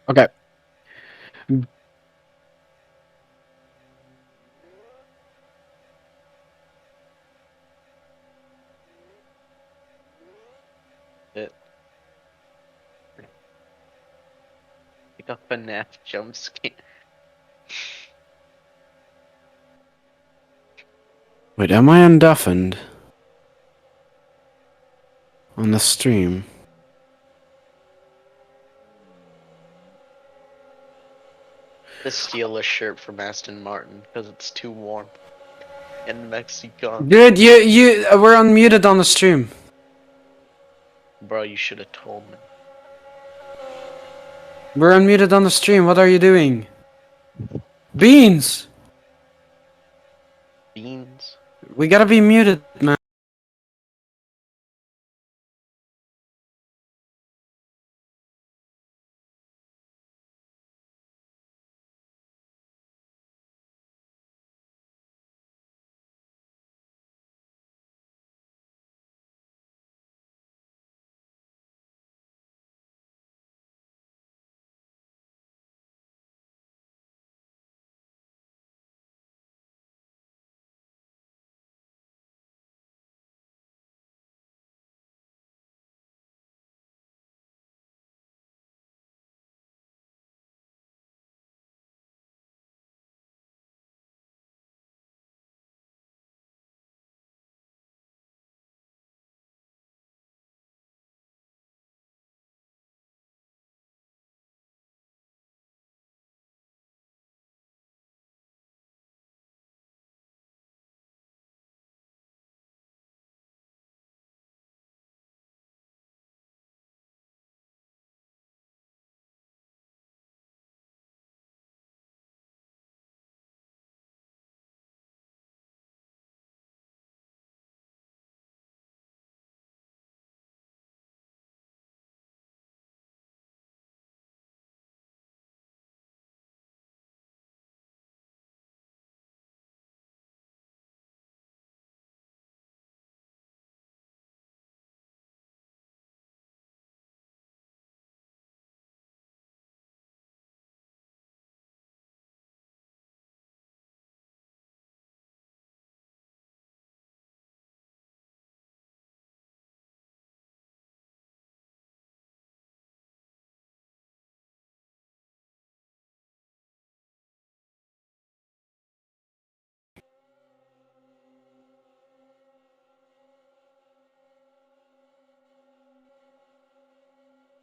Okay. It like a FNAF jump scare. Wait, am I undeafened on the stream? To steal a shirt from Aston Martin because it's too warm in Mexico. Dude, we're unmuted on the stream. Bro, you should have told me. We're unmuted on the stream. What are you doing? Beans! Beans? We gotta be muted, man.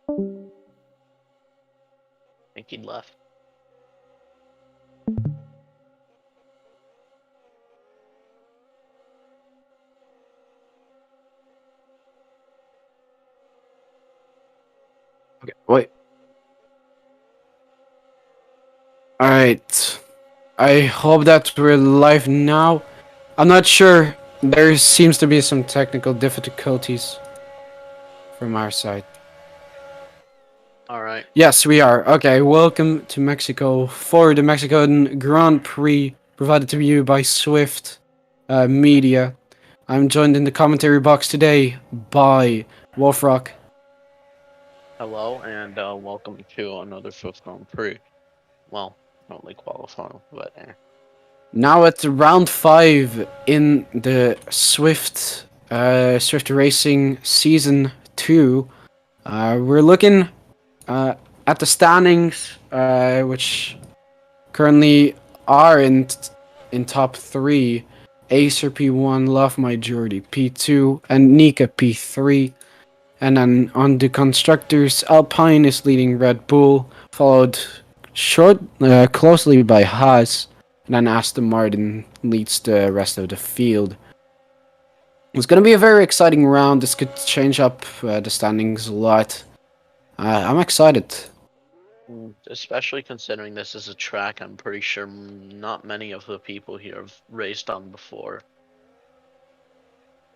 I think he left. Okay, wait. Alright. I hope that we're live now. I'm not sure. There seems to be some technical difficulties from our side. Alright. Yes, we are. Okay, welcome to Mexico for the Mexican Grand Prix, provided to you by Swift Media. I'm joined in the commentary box today by Wolfrock. Hello, and welcome to another Fifth Grand Prix. Well, only qualifying, but Now at round 5 in the Swift Racing Season 2, we're looking at the standings, which currently are in top 3. Acer P1, Love Majority P2, and Nika P3. And then on the constructors, Alpine is leading Red Bull, followed closely by Haas, and then Aston Martin leads the rest of the field. It's going to be a very exciting round. This could change up the standings a lot. I'm excited. especially considering this is a track I'm pretty sure not many of the people here have raced on before.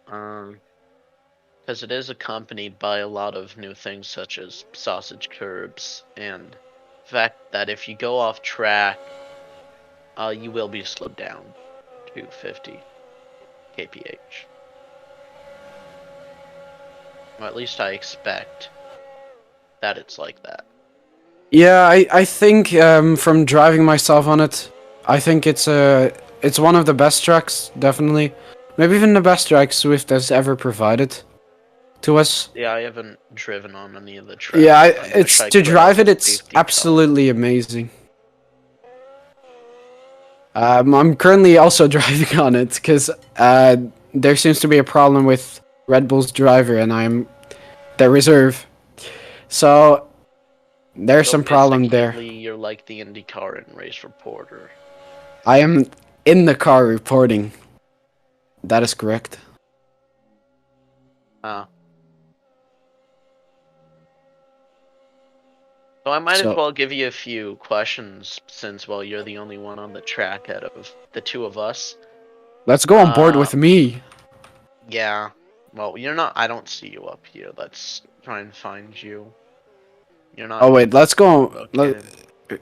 Because it is accompanied by a lot of new things such as sausage curbs and the fact that if you go off track, you will be slowed down to 50 kph. Or at least I expect that it's like that. Yeah, I think from driving myself on it, I think it's one of the best tracks, definitely. Maybe even the best track Swift has ever provided to us. Yeah, I haven't driven on any of the Yeah, tracks. I wish it's I to could as drive a it. It's safety car. absolutely amazing. I'm currently also driving on it because there seems to be a problem with Red Bull's driver, and I'm the reserve. So there's So some problem there. basically, you're like the IndyCar and race reporter. I am in the car reporting. That is correct. Ah. So I might as So well give you a few questions since, well, you're the only one on the track out of the two of us. let's go on board Uh, with me. yeah. Well, you're not. I don't see you up here. Let's try and find you. You're Oh not wait, let's go. looking.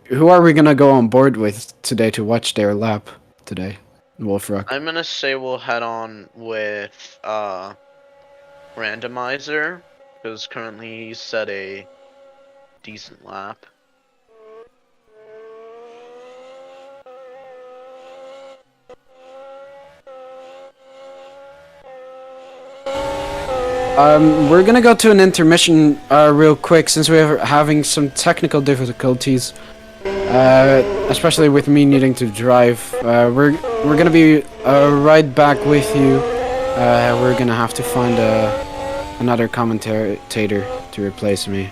Who are we gonna go on board with today to watch their lap today? Wolf Rock. I'm gonna say we'll head on with randomizer because currently he's set a decent lap. We're gonna go to an intermission real quick since we're having some technical difficulties, especially with me needing to drive. We're gonna be right back with you. We're gonna have to find another commentator to replace me.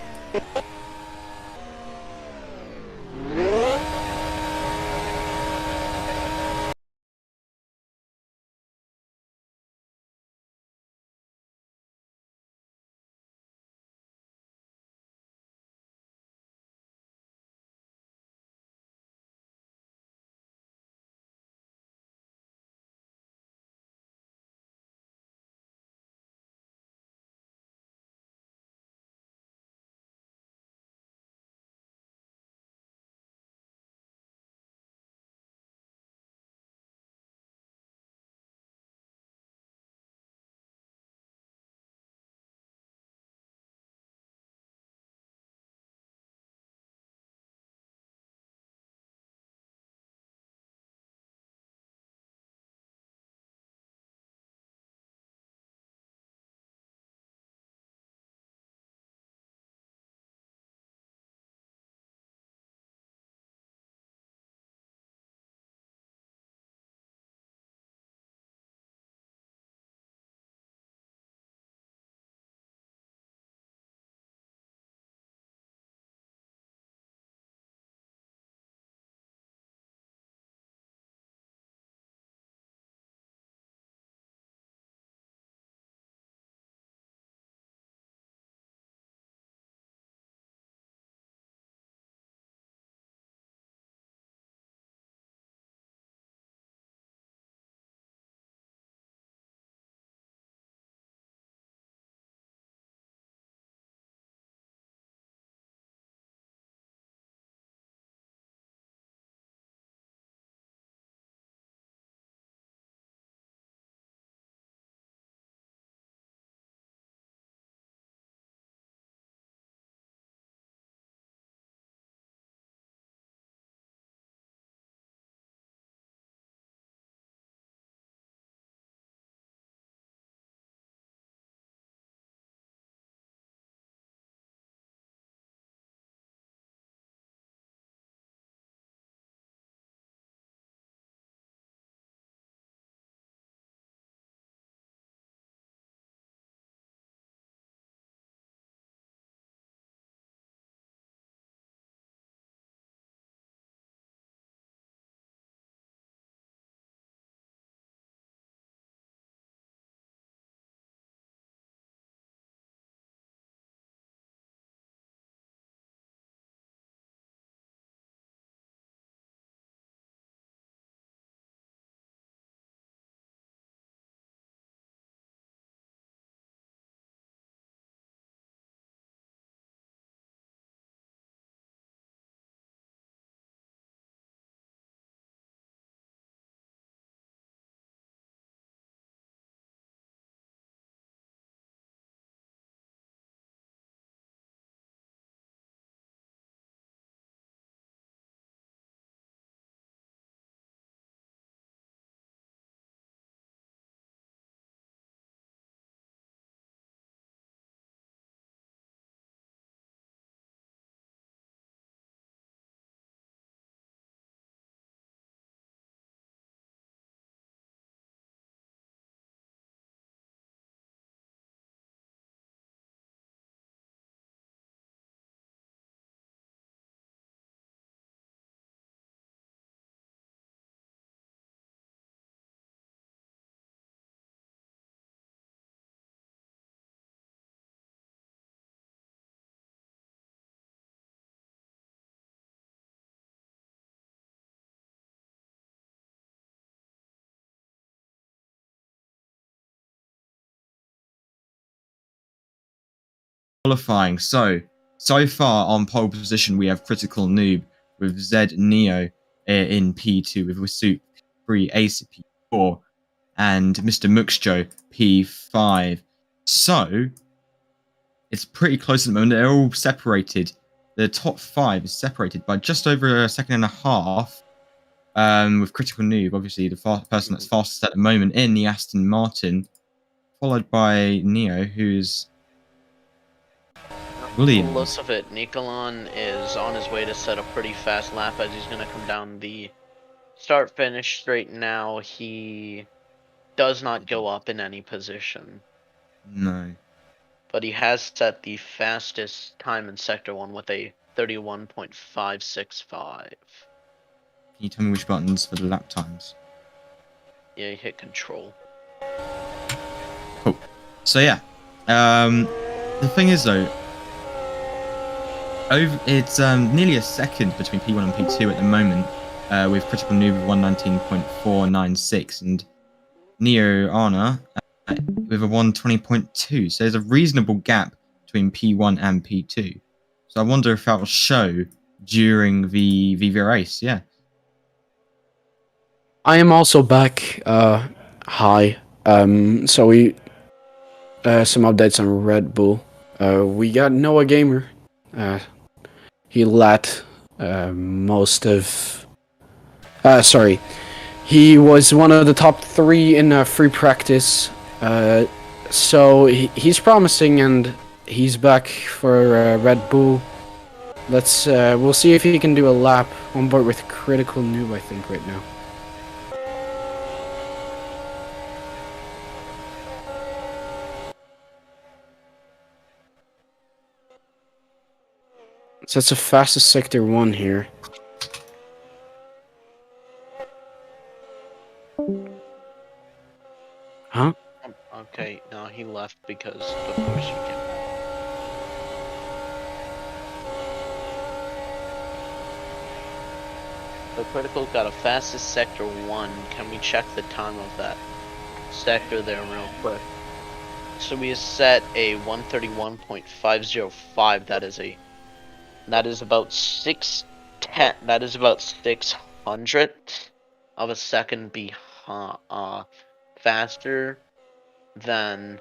qualifying. So far on pole position, we have Critical Noob with Zed Neo in P2, with Wasuit 3 Ace at P4, and Mr. Muxjo P5. So it's pretty close at the moment. They're all separated. The top 5 is separated by just over a second and a half. With Critical Noob, obviously the person that's fastest at the moment in the Aston Martin, followed by Neo, who's Williams. Looks of it, Nikolon is on his way to set a pretty fast lap as he's going to come down the start-finish straight now. He does not go up in any position. No. But he has set the fastest time in Sector 1 with a 31.565. Can you tell me which buttons for the lap times? Yeah, you hit control. Cool. So yeah, the thing is though, it's nearly a second between P1 and P2 at the moment, with Critical Noob 119.496 and Neo Arna with a 120.2. So there's a reasonable gap between P1 and P2. So I wonder if that will show during the race. Yeah. I am also back. Hi. So we some updates on Red Bull. We got Noah Gamer. He led most of. Sorry, he was one of the top 3 in free practice. So he's promising, and he's back for Red Bull. We'll see if he can do a lap on board with Critical Noob, I think, right now. So that's the fastest Sector 1 here. Huh? Okay, no, he left because of course you can. The Critical's got a fastest Sector 1. Can we check the time of that sector there real quick? So we set a 131.505. That is about 610. That is about 600 of a second faster than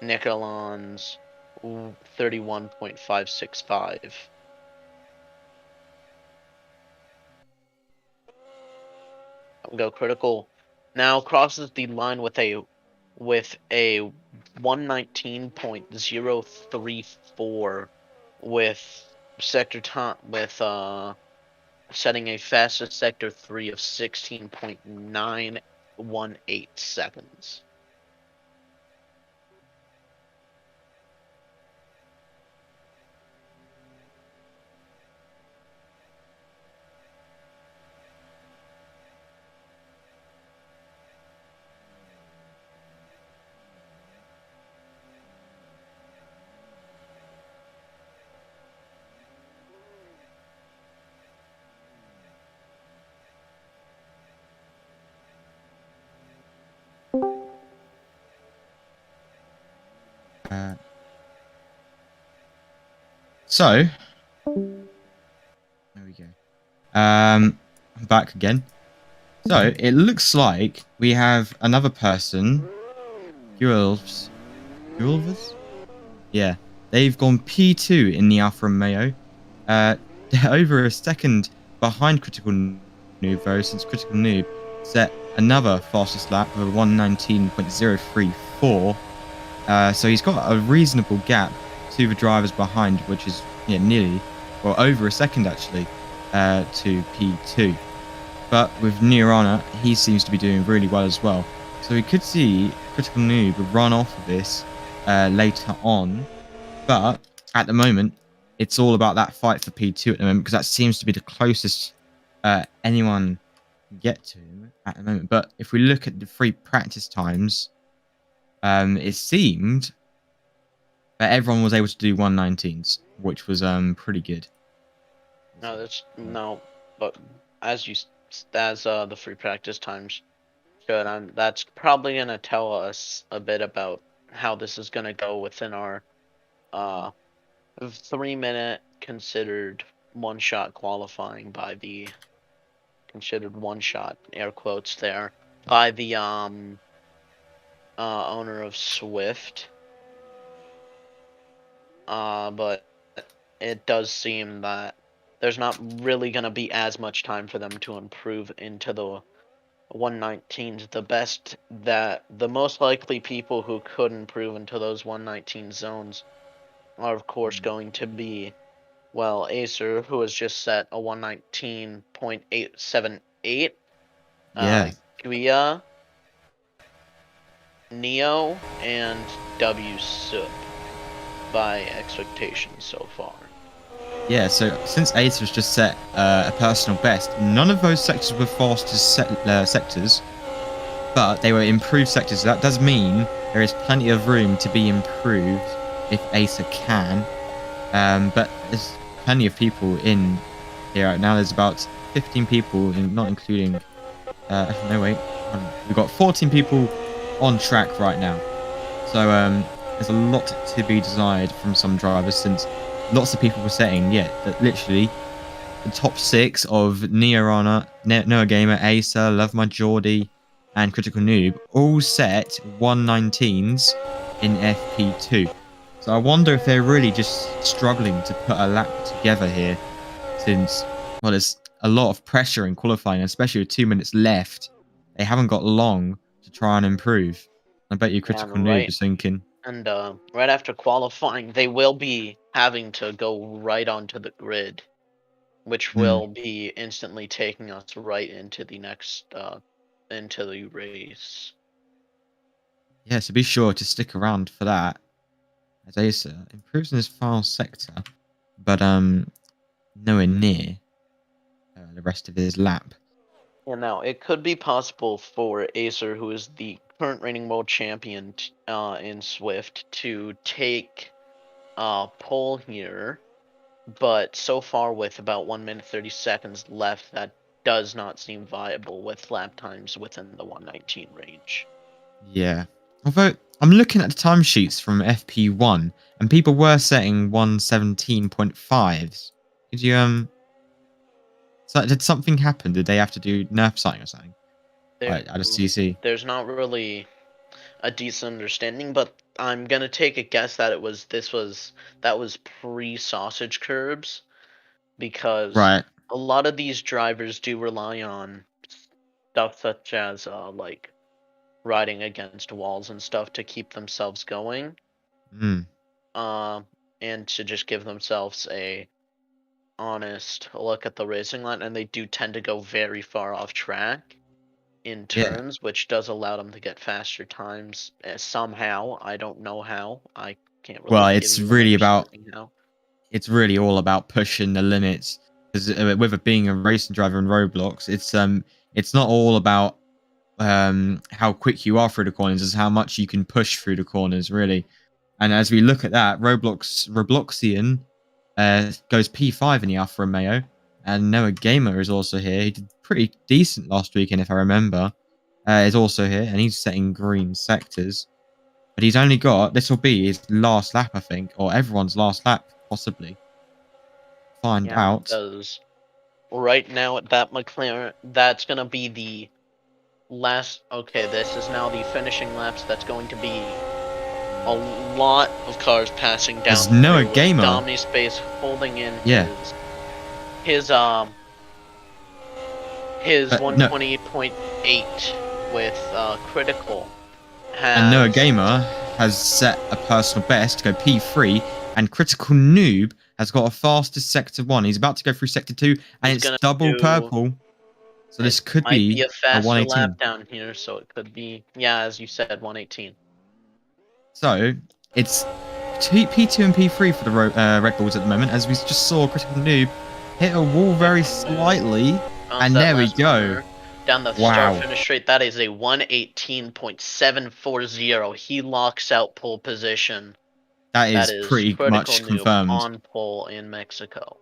Nikolon's 31.565. Go Critical now crosses the line with a 119.034 with sector time with setting a fastest Sector 3 of 16.918 seconds. So there we go. I'm back again. So it looks like we have another person. Guelvs. Yeah, they've gone P2 in the Alfa Romeo. They're over a second behind Critical Noob though, since Critical Noob set another fastest lap of 119.034. So he's got a reasonable gap to the drivers behind, which is nearly, or over a second actually, to P2. But with Nirana, he seems to be doing really well as well. So we could see Critical Noob run off of this later on. But at the moment, it's all about that fight for P2 at the moment, because that seems to be the closest anyone can get to him at the moment. But if we look at the free practice times, it seemed that everyone was able to do 119s, which was pretty good. No, but as the free practice times showed, that's probably gonna tell us a bit about how this is gonna go within our 3-minute considered one-shot qualifying by the considered one-shot air quotes there by the owner of Swift. But it does seem that there's not really going to be as much time for them to improve into the 119s. The most likely people who could improve into those 119 zones are, of course, going to be, well, Acer, who has just set a 119.878. Yeah. Guia, Neo, and W Sup by expectations so far. Yeah, so since Acer's just set a personal best, none of those sectors were fastest sectors, but they were improved sectors. So that does mean there is plenty of room to be improved if Acer can. But there's plenty of people in here right now. There's about 15 people, not including... no, wait. We've got 14 people on track right now. So there's a lot to be desired from some drivers, since lots of people were saying, that literally the top 6 of Neorana, Noah Gamer, Acer, Love My Geordie, and Critical Noob all set 119s in FP2. So I wonder if they're really just struggling to put a lap together here, since, well, there's a lot of pressure in qualifying, especially with 2 minutes left. They haven't got long to try and improve. I bet you Critical Noob is thinking. And right after qualifying, they will be having to go right onto the grid, which will be instantly taking us right into the next into the race. Yeah, so be sure to stick around for that, as Acer improves in his final sector, but nowhere near the rest of his lap. Yeah, now it could be possible for Acer, who is the current reigning world champion in Swift, to take pole here, but so far with about 1 minute 30 seconds left, that does not seem viable with lap times within the 119 range. Yeah, although I'm looking at the timesheets from FP1, and people were setting 117.5s. Did you So did something happen? Did they have to do nerf something or something? At a CC? There's not really a decent understanding, but I'm gonna take a guess that that was pre-sausage curbs, because Right. a lot of these drivers do rely on stuff such as like riding against walls and stuff to keep themselves going. And to just give themselves a honest look at the racing line, and they do tend to go very far off track in turns, which does allow them to get faster times somehow. I don't know how. I can't really. Well, it's really all about pushing the limits. Because with it being a racing driver in Roblox, it's not all about how quick you are through the corners, it's how much you can push through the corners, really. And as we look at that, Robloxian goes P5 in the Alfa Romeo, and Noah Gamer is also here. He did pretty decent last weekend, if I remember. Is also here, and he's setting green sectors. But he's only got, this will be his last lap, I think, or everyone's last lap, possibly. Find out. Because right now at that McLaren, that's going to be the last. Okay, this is now the finishing laps. That's going to be a lot of cars passing down. There's Noah Gamer. Domini Space holding in his 128.8 with critical. And Noah Gamer has set a personal best to go P3, and Critical Noob has got a fastest sector 1. He's about to go through sector 2, and it's double purple. So this could be a faster 118 lap down here, so it could be, as you said, 118. So it's P2 and P3 for the Red Bulls at the moment, as we just saw Critical Noob hit a wall very slightly, and there we go. Down the start finish straight, that is a 118.740. He locks out pole position. That is pretty much confirmed. On pole in Mexico.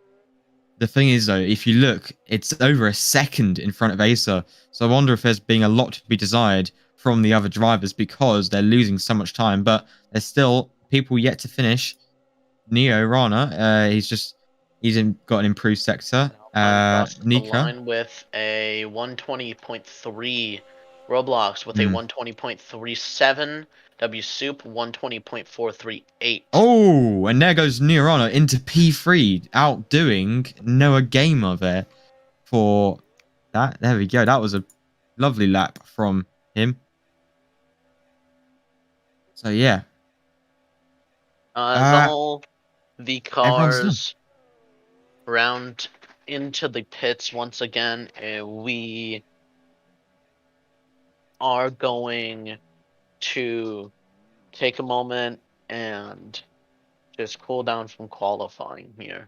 The thing is, though, if you look, it's over a second in front of Acer. So I wonder if there's been a lot to be desired from the other drivers because they're losing so much time. But there's still people yet to finish. Neo Rana. He's got an improved sector. Across the Nika. line with a 120.3 Roblox with a Hmm. 120.37 W Soup 120.438. Oh, and there goes Neo Rana into P3, outdoing Noah Gamer there for that. There we go. That was a lovely lap from him. So yeah, As all the everyone's done. cars round into the pits once again, we are going to take a moment and just cool down from qualifying here.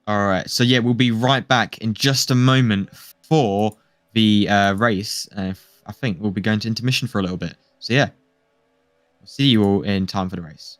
All right. So yeah, we'll be right back in just a moment for the race. I think we'll be going to intermission for a little bit. So yeah, we'll see you all in time for the race.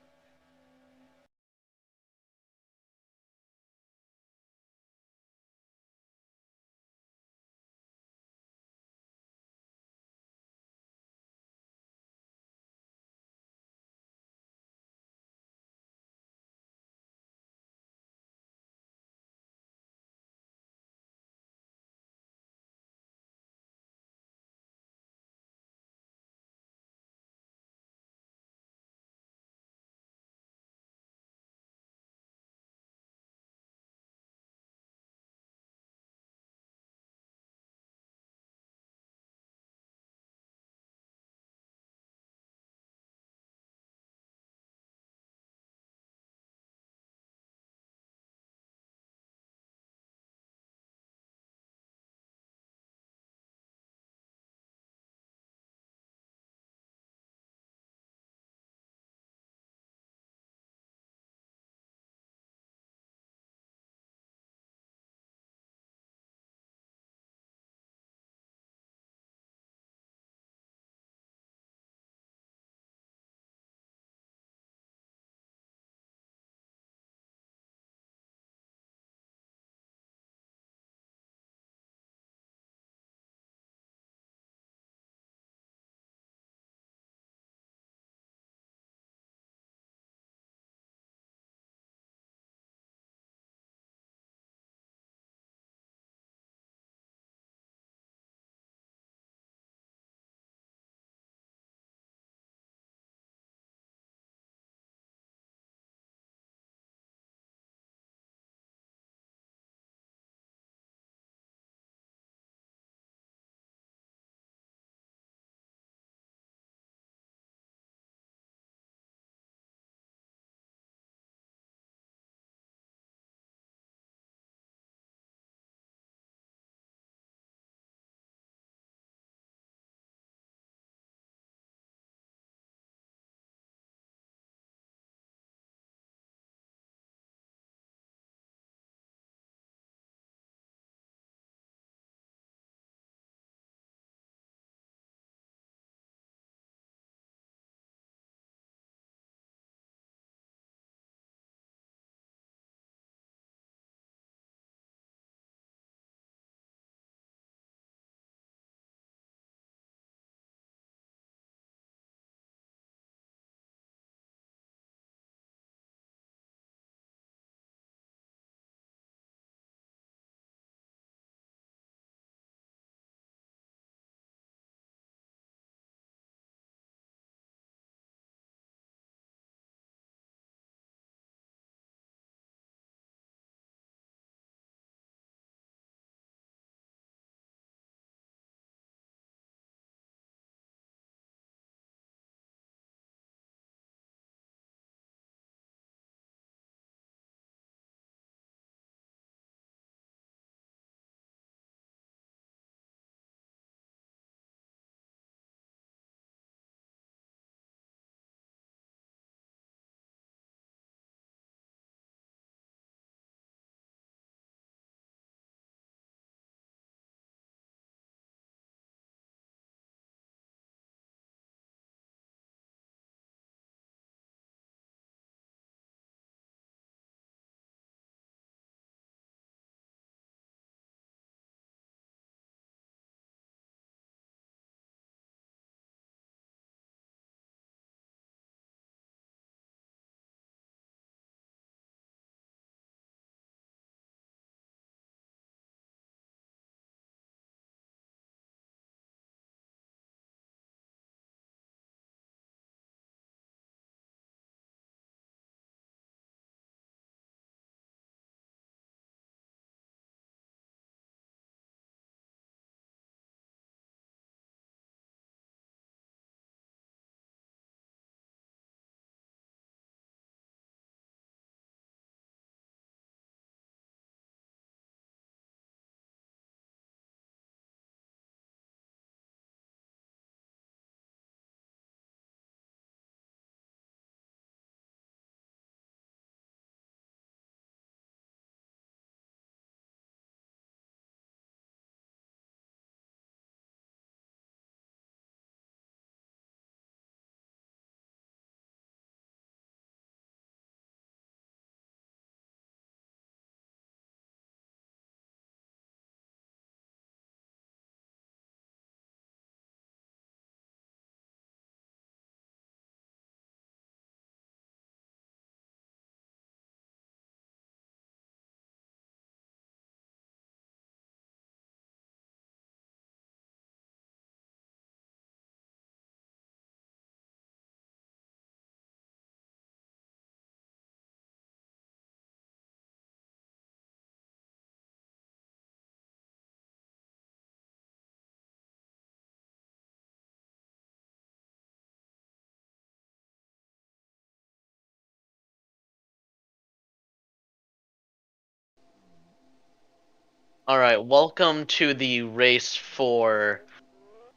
Alright, welcome to the race for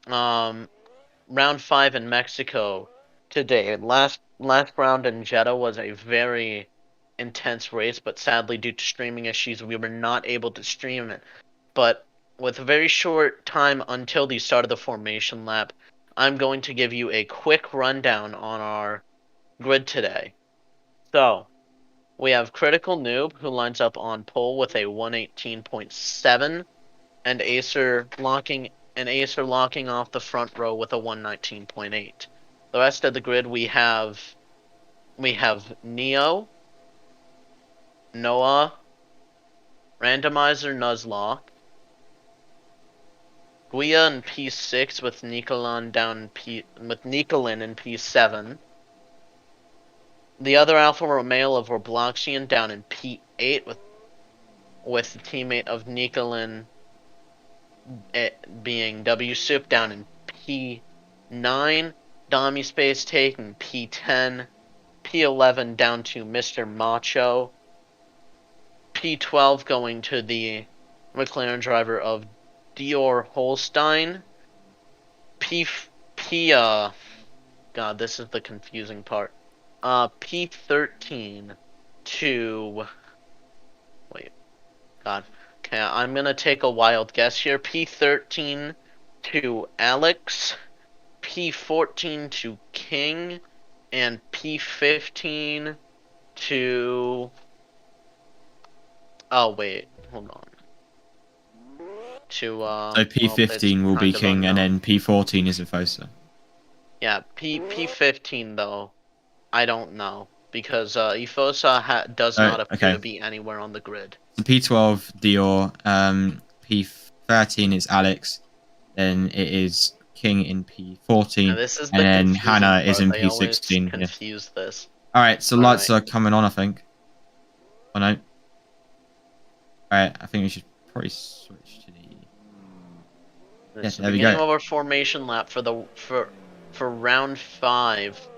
round 5 in Mexico today. Last round in Jeddah was a very intense race, but sadly due to streaming issues we were not able to stream it. But with a very short time until the start of the formation lap, I'm going to give you a quick rundown on our grid today. So, we have Critical Noob, who lines up on pole with a 118.7, and Acer locking off the front row with a 119.8. The rest of the grid we have Neo, Noah, Randomizer Nuzlocke, Guia in P6 with Nikolin in P7. The other Alfa Romeo of Robloxian down in P8 with the teammate of Nikolin being WSoup down in P9. Dami Space taking P10. P11 down to Mr. Macho. P12 going to the McLaren driver of Dior Holstein. God, this is the confusing part. P13 to... Wait. God. Okay, I'm gonna take a wild guess here. P13 to Alex. P14 to King. And P15 to... Oh, wait. Hold on. To, So P15 will be King, and then P14 is Efosa. Yeah, P15 though, I don't know, because Efosa does not appear to be anywhere on the grid. So P12 Dior, P13 is Alex, then it is King in P14, Now, this is the and then Hannah part. is in They P16. confuse this. Alright, so lights are coming on, I think. Oh no. Alright, I think we should probably switch to the... This is the beginning of our formation lap for round 5.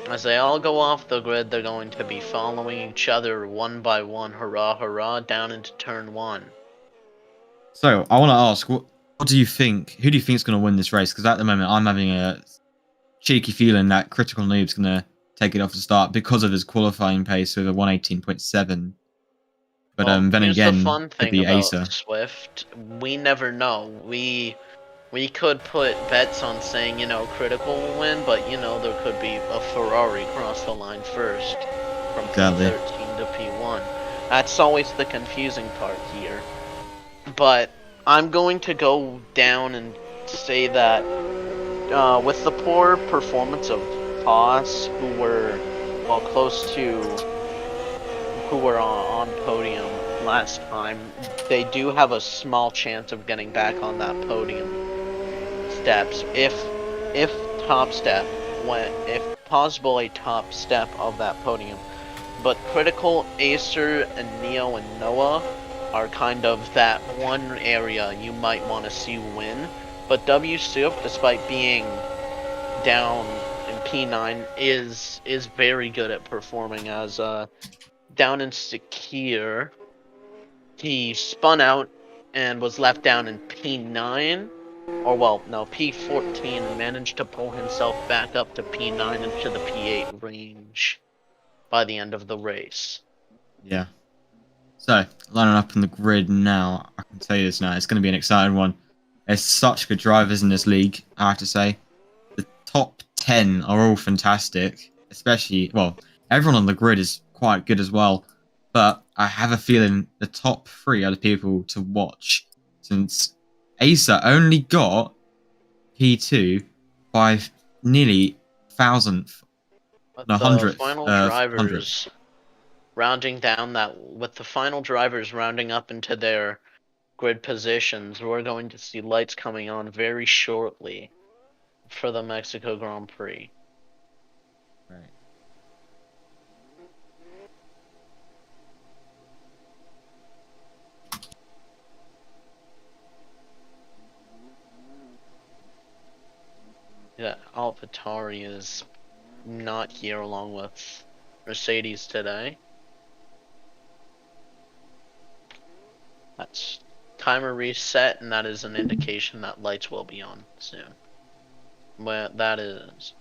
As they all go off the grid, they're going to be following each other one by one, hurrah, hurrah, down into turn 1. So, I want to ask, what do you think? Who do you think is going to win this race? Because at the moment, I'm having a cheeky feeling that Critical Noob's going to take it off the start because of his qualifying pace with a 118.7. But well, then here's again, the fun could thing be about Acer. Swift. We never know. We could put bets on saying, Critical will win, but, there could be a Ferrari cross the line first from P13 to P1. That's always the confusing part here. But I'm going to go down and say that with the poor performance of Haas, who were on podium last time, they do have a small chance of getting back on that podium steps if possible a top step of that podium. But Critical, Acer, and Neo and Noah are kind of that one area you might want to see win. But WSoup, despite being down in P9, is very good at performing. As down in Secure, he spun out and was left down in P9, or well, no, P14, and managed to pull himself back up to P9 into the P8 range by the end of the race. Yeah. So, lining up in the grid now, I can tell you this now, it's going to be an exciting one. There's such good drivers in this league, I have to say. The top 10 are all fantastic, especially, well, everyone on the grid is quite good as well, but I have a feeling the top 3 are the people to watch, since Acer only got P2 by nearly 1,000th, no, 100th. Final drivers rounding down that, with the final drivers rounding up into their grid positions, we're going to see lights coming on very shortly for the Mexico Grand Prix. Right. Yeah, AlphaTauri is not here along with Mercedes today. That's timer reset, and that is an indication that lights will be on soon. Well, that is.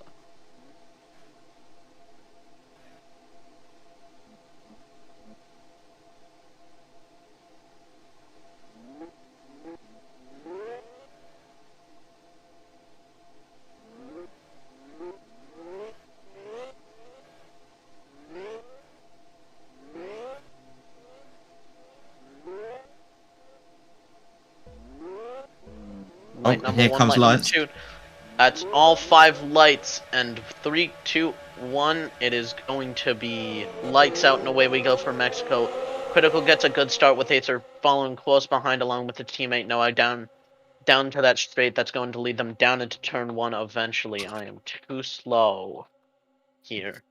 Light number here one, comes light number lights. 2. That's all 5 lights, and 3, 2, 1. It is going to be lights out, and away we go for Mexico. Critical gets a good start with Acer following close behind, along with the teammate Noah down to that straight. That's going to lead them down into turn 1 eventually. I am too slow here.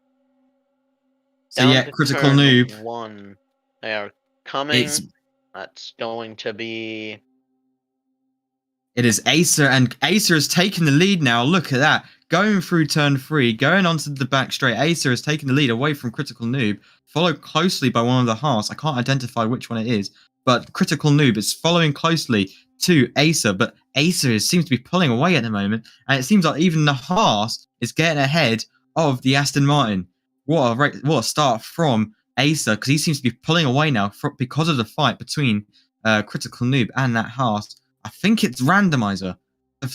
So Down yeah, to critical turn noob. 1. They are coming. It's That's going to be. It is Acer, and Acer has taken the lead now. Look at that. Going through turn 3, going onto the back straight. Acer has taken the lead away from Critical Noob, followed closely by one of the halves. I can't identify which one it is, but Critical Noob is following closely to Acer, but Acer seems to be pulling away at the moment, and it seems like even the Haas is getting ahead of the Aston Martin. What a start from Acer, because he seems to be pulling away now because of the fight between Critical Noob and that Haas. I think it's Randomizer.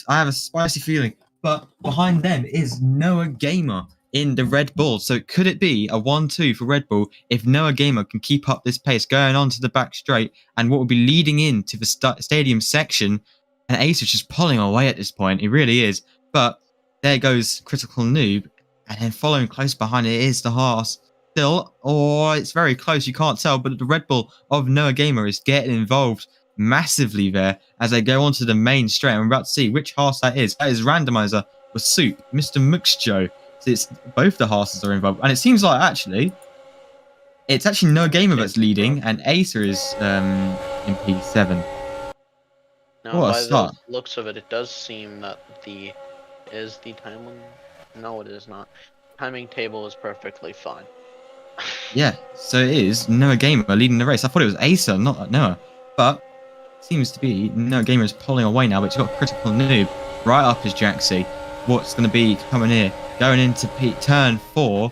I have a spicy feeling. But behind them is Noah Gamer in the Red Bull. So could it be a 1-2 for Red Bull if Noah Gamer can keep up this pace going on to the back straight and what will be leading into the stadium section? And Ace is just pulling away at this point. It really is. But there goes Critical Noob. And then following close behind it is the Haas. Still, it's very close. You can't tell. But the Red Bull of Noah Gamer is getting involved massively there as they go onto the main straight. And we're about to see which Haas that is. That is Randomizer with Soup, Mr. Muxjo. So it's both the Haases are involved. And it seems like it's actually Noah Gamer that's leading, and Acer is in P7. Now, What a by start. the looks of it, it does seem that the timing. No, it is not. Timing table is perfectly fine. Yeah, so it is Noah Gamer leading the race. I thought it was Acer, not Noah. But seems to be Noah Gamer is pulling away now, but he's got Critical Noob right up his Jaxie. What's going to be coming here? Going into turn 4.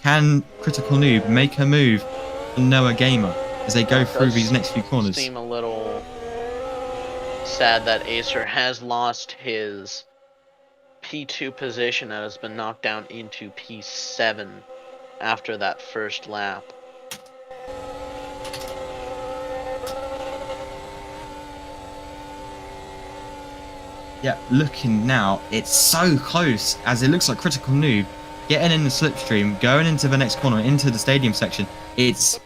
Can Critical Noob make a move on Noah Gamer as they go through these next few corners? Seem a little sad that Acer has lost his P2 position that has been knocked down into P7 after that first lap. Yeah, looking now, it's so close as it looks like Critical Noob getting in the slipstream, going into the next corner, into the stadium section. It's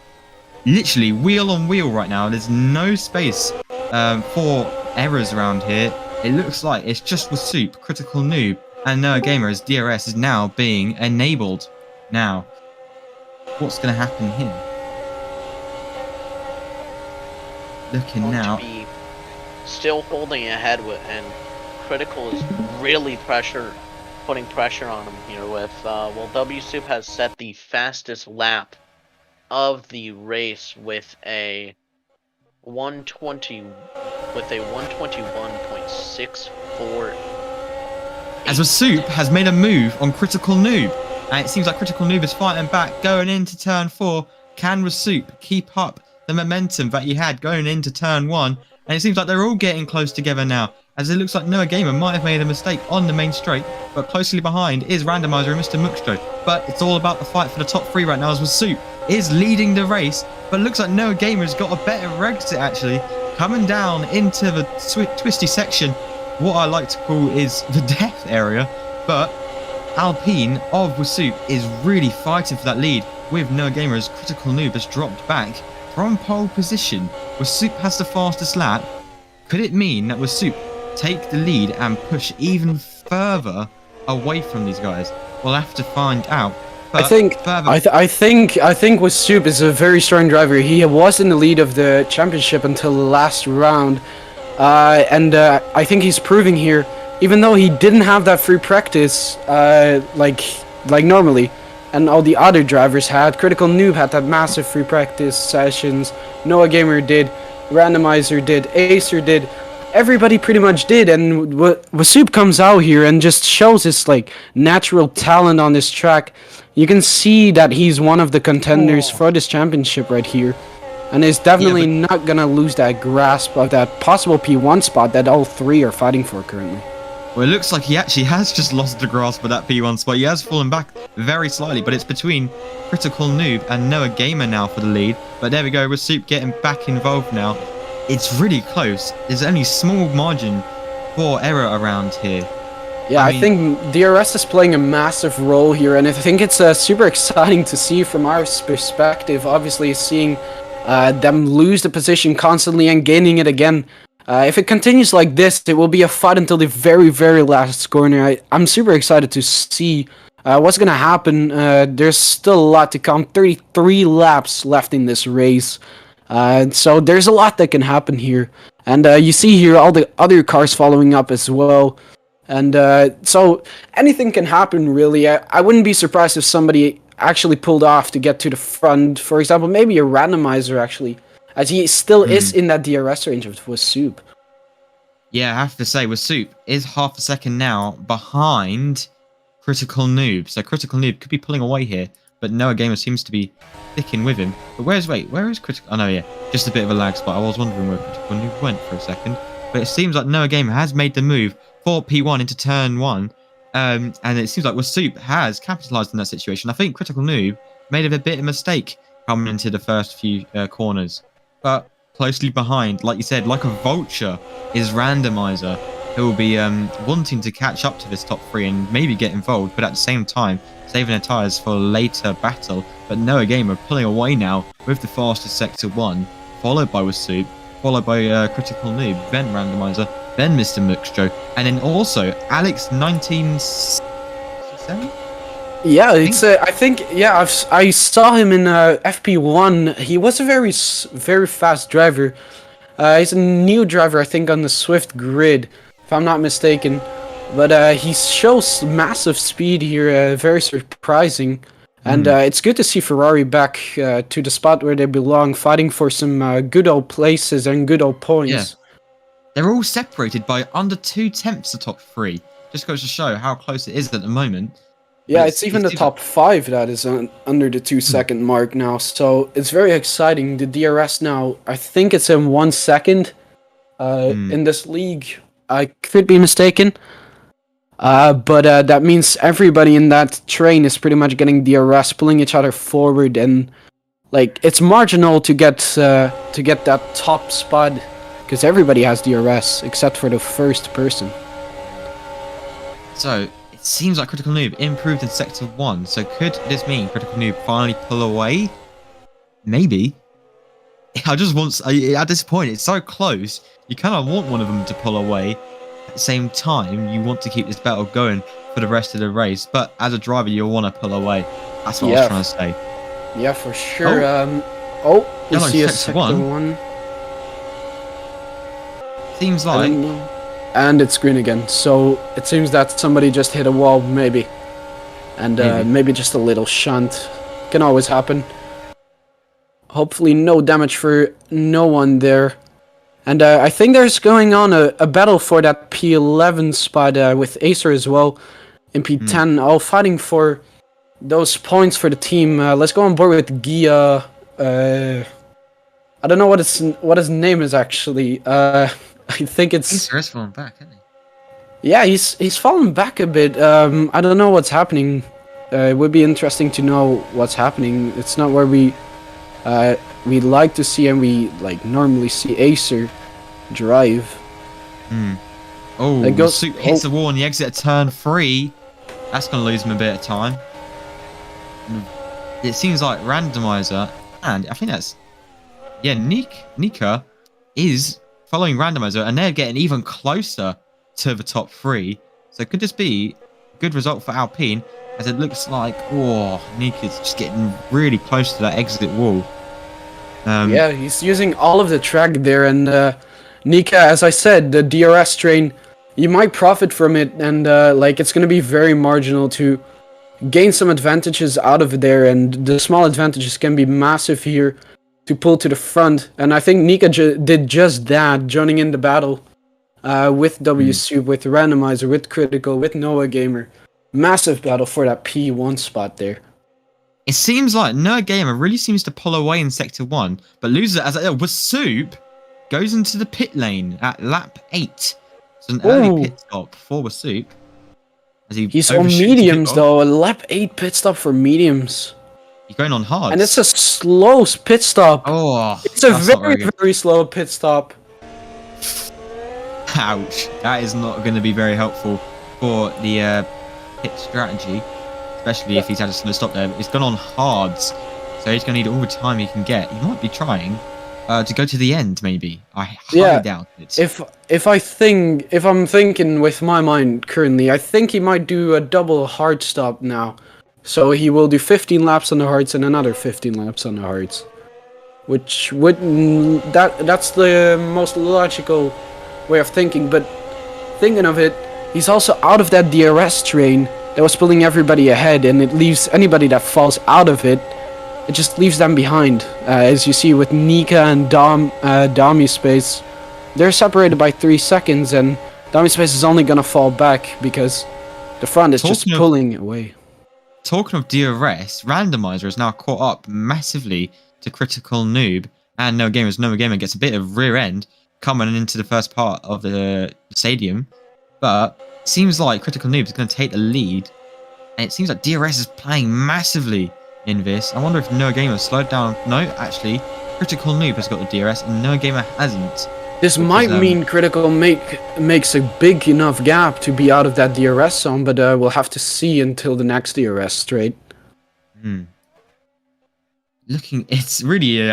literally wheel on wheel right now. There's no space for errors around here. It looks like it's just with Soup, Critical Noob, and Noah Gamer as DRS is now being enabled. Now, what's going to happen here? Looking now. To be still holding ahead with, and Critical is really putting pressure on him here with, WSoup has set the fastest lap of the race with a 121.64. As Soup has made a move on Critical Noob, and it seems like Critical Noob is fighting back, going into turn 4. Can Soup keep up the momentum that he had going into turn 1? And it seems like they're all getting close together now, as it looks like Noah Gamer might have made a mistake on the main straight, but closely behind is Randomizer and Mr. Muxjo. But it's all about the fight for the top 3 right now, as Soup is leading the race, but looks like Noah Gamer has got a better exit actually, coming down into the twisty section, what I like to call is the death area. But Alpine of Soup is really fighting for that lead with Noah Gamer as Critical Noob has dropped back from pole position. Soup has the fastest lap. Could it mean that Soup take the lead and push even further away from these guys? We'll have to find out. But I think WSoup is a very strong driver. He was in the lead of the championship until the last round, and I think he's proving here, even though he didn't have that free practice like normally, and all the other drivers had. Critical Noob had that massive free practice sessions. Noah Gamer did. Randomizer did, Acer did, everybody pretty much did, and Wasup comes out here and just shows his like natural talent on this track. You can see that he's one of the contenders for this championship right here, and is definitely not gonna lose that grasp of that possible P1 spot that all three are fighting for currently. Well, it looks like he actually has just lost the grasp of that P1 spot. He has fallen back very slightly, but it's between Critical Noob and Noah Gamer now for the lead. But there we go, Wasup getting back involved now. It's really close. There's only small margin for error around here. Yeah, I think DRS is playing a massive role here, and I think it's super exciting to see from our perspective. Obviously, seeing them lose the position constantly and gaining it again. If it continues like this, it will be a fight until the very, very last corner. I'm super excited to see what's going to happen. There's still a lot to come. 33 laps left in this race. So there's a lot that can happen here. And you see here all the other cars following up as well. And so anything can happen, really. I wouldn't be surprised if somebody actually pulled off to get to the front. For example, maybe a randomizer, actually. As he still is in that DRS range of Wasup. Yeah, I have to say, Wasup is half a second now behind Critical Noob. So Critical Noob could be pulling away here, but Noah Gamer seems to be sticking with him. But where is Critical? Oh no, yeah, just a bit of a lag spot. I was wondering where Critical Noob went for a second. But it seems like Noah Gamer has made the move for P1 into turn 1. And it seems like Wasup has capitalized on that situation. I think Critical Noob made a bit of a mistake coming into the first few corners. But closely behind, like you said, like a vulture, is Randomizer, who will be wanting to catch up to this top 3 and maybe get involved, but at the same time, saving their tyres for a later battle. But Noah Gamer pulling away now with the fastest Sector 1, followed by Wasup, followed by Critical Noob, then Randomizer, then Mr. Muxjo, and then also Alex 1967? Yeah, it's. I think. Yeah, I saw him in FP1. He was a very fast driver. He's a new driver, I think, on the Swift grid, if I'm not mistaken. But he shows massive speed here, very surprising. And it's good to see Ferrari back to the spot where they belong, fighting for some good old places and good old points. Yeah. They're all separated by under 2/10 the top 3. Just goes to show how close it is at the moment. Yeah, it's even the top 5 that is under the 2-second mark now, so it's very exciting. The DRS now, I think it's in 1 second in this league. I could be mistaken. But that means everybody in that train is pretty much getting DRS, pulling each other forward, and like it's marginal to get that top spot, because everybody has DRS except for the first person. So it seems like Critical Noob improved in Sector 1. So could this mean Critical Noob finally pull away? Maybe. At this point, it's so close. You kind of want one of them to pull away. At the same time, you want to keep this battle going for the rest of the race. But as a driver, you'll want to pull away. That's what I was trying to say. Yeah, for sure. You see a Sector 1. Seems like... And it's green again, so it seems that somebody just hit a wall, maybe. And maybe just a little shunt. Can always happen. Hopefully no damage for no one there. And I think there's going on a battle for that P11 spot with Acer as well. In P10, all fighting for those points for the team. Let's go on board with Gia. I don't know what his name is actually. I think it's... He's fallen back, hasn't he? Yeah, he's fallen back a bit. I don't know what's happening. It would be interesting to know what's happening. It's not where we like to see, and we like normally see Acer drive. Oh, Wasup hits the wall on the exit at turn 3. That's going to lose him a bit of time. It seems like Randomizer, and I think that's... Yeah, Nika is... following Randomizer, and they're getting even closer to the top 3. So could this be a good result for Alpine, as it looks like, Nika's just getting really close to that exit wall. Yeah, he's using all of the track there, and Nika, as I said, the DRS train, you might profit from it, and it's going to be very marginal to gain some advantages out of there, and the small advantages can be massive here. pull to the front, and I think Nika did just that, joining in the battle with WSoup, with Randomizer, with Critical, with Noah Gamer. Massive battle for that P1 spot there. It seems like Noah Gamer really seems to pull away in Sector 1, but loses it as WSoup goes into the pit lane at lap 8. So an early pit stop for WSoup. He's on mediums though, a lap 8 pit stop for mediums. He's going on hard. And it's a slow pit stop. Oh, it's a very slow pit stop. Ouch. That is not going to be very helpful for the pit strategy, especially if he's had a slow stop there. It's gone on hards, so he's going to need all the time he can get. He might be trying to go to the end, maybe. I highly doubt it. If I'm thinking with my mind currently, I think he might do a double hard stop now. So he will do 15 laps on the hards and another 15 laps on the hards, which would that's the most logical way of thinking. But thinking of it, he's also out of that DRS train that was pulling everybody ahead, and it leaves anybody that falls out of it. It just leaves them behind, as you see with Nika and Dami Space. They're separated by 3 seconds, and Dami Space is only gonna fall back because the front is just pulling away. Talking of DRS, Randomizer is now caught up massively to Critical Noob and Noah Gamer. Noah Gamer gets a bit of rear end coming into the first part of the stadium, but it seems like Critical Noob is going to take the lead, and it seems like DRS is playing massively in this. I wonder if Noah Gamer slowed down. No, actually, Critical Noob has got the DRS and Noah Gamer hasn't. This might mean Critical makes a big enough gap to be out of that DRS zone, but we'll have to see until the next DRS straight. It's really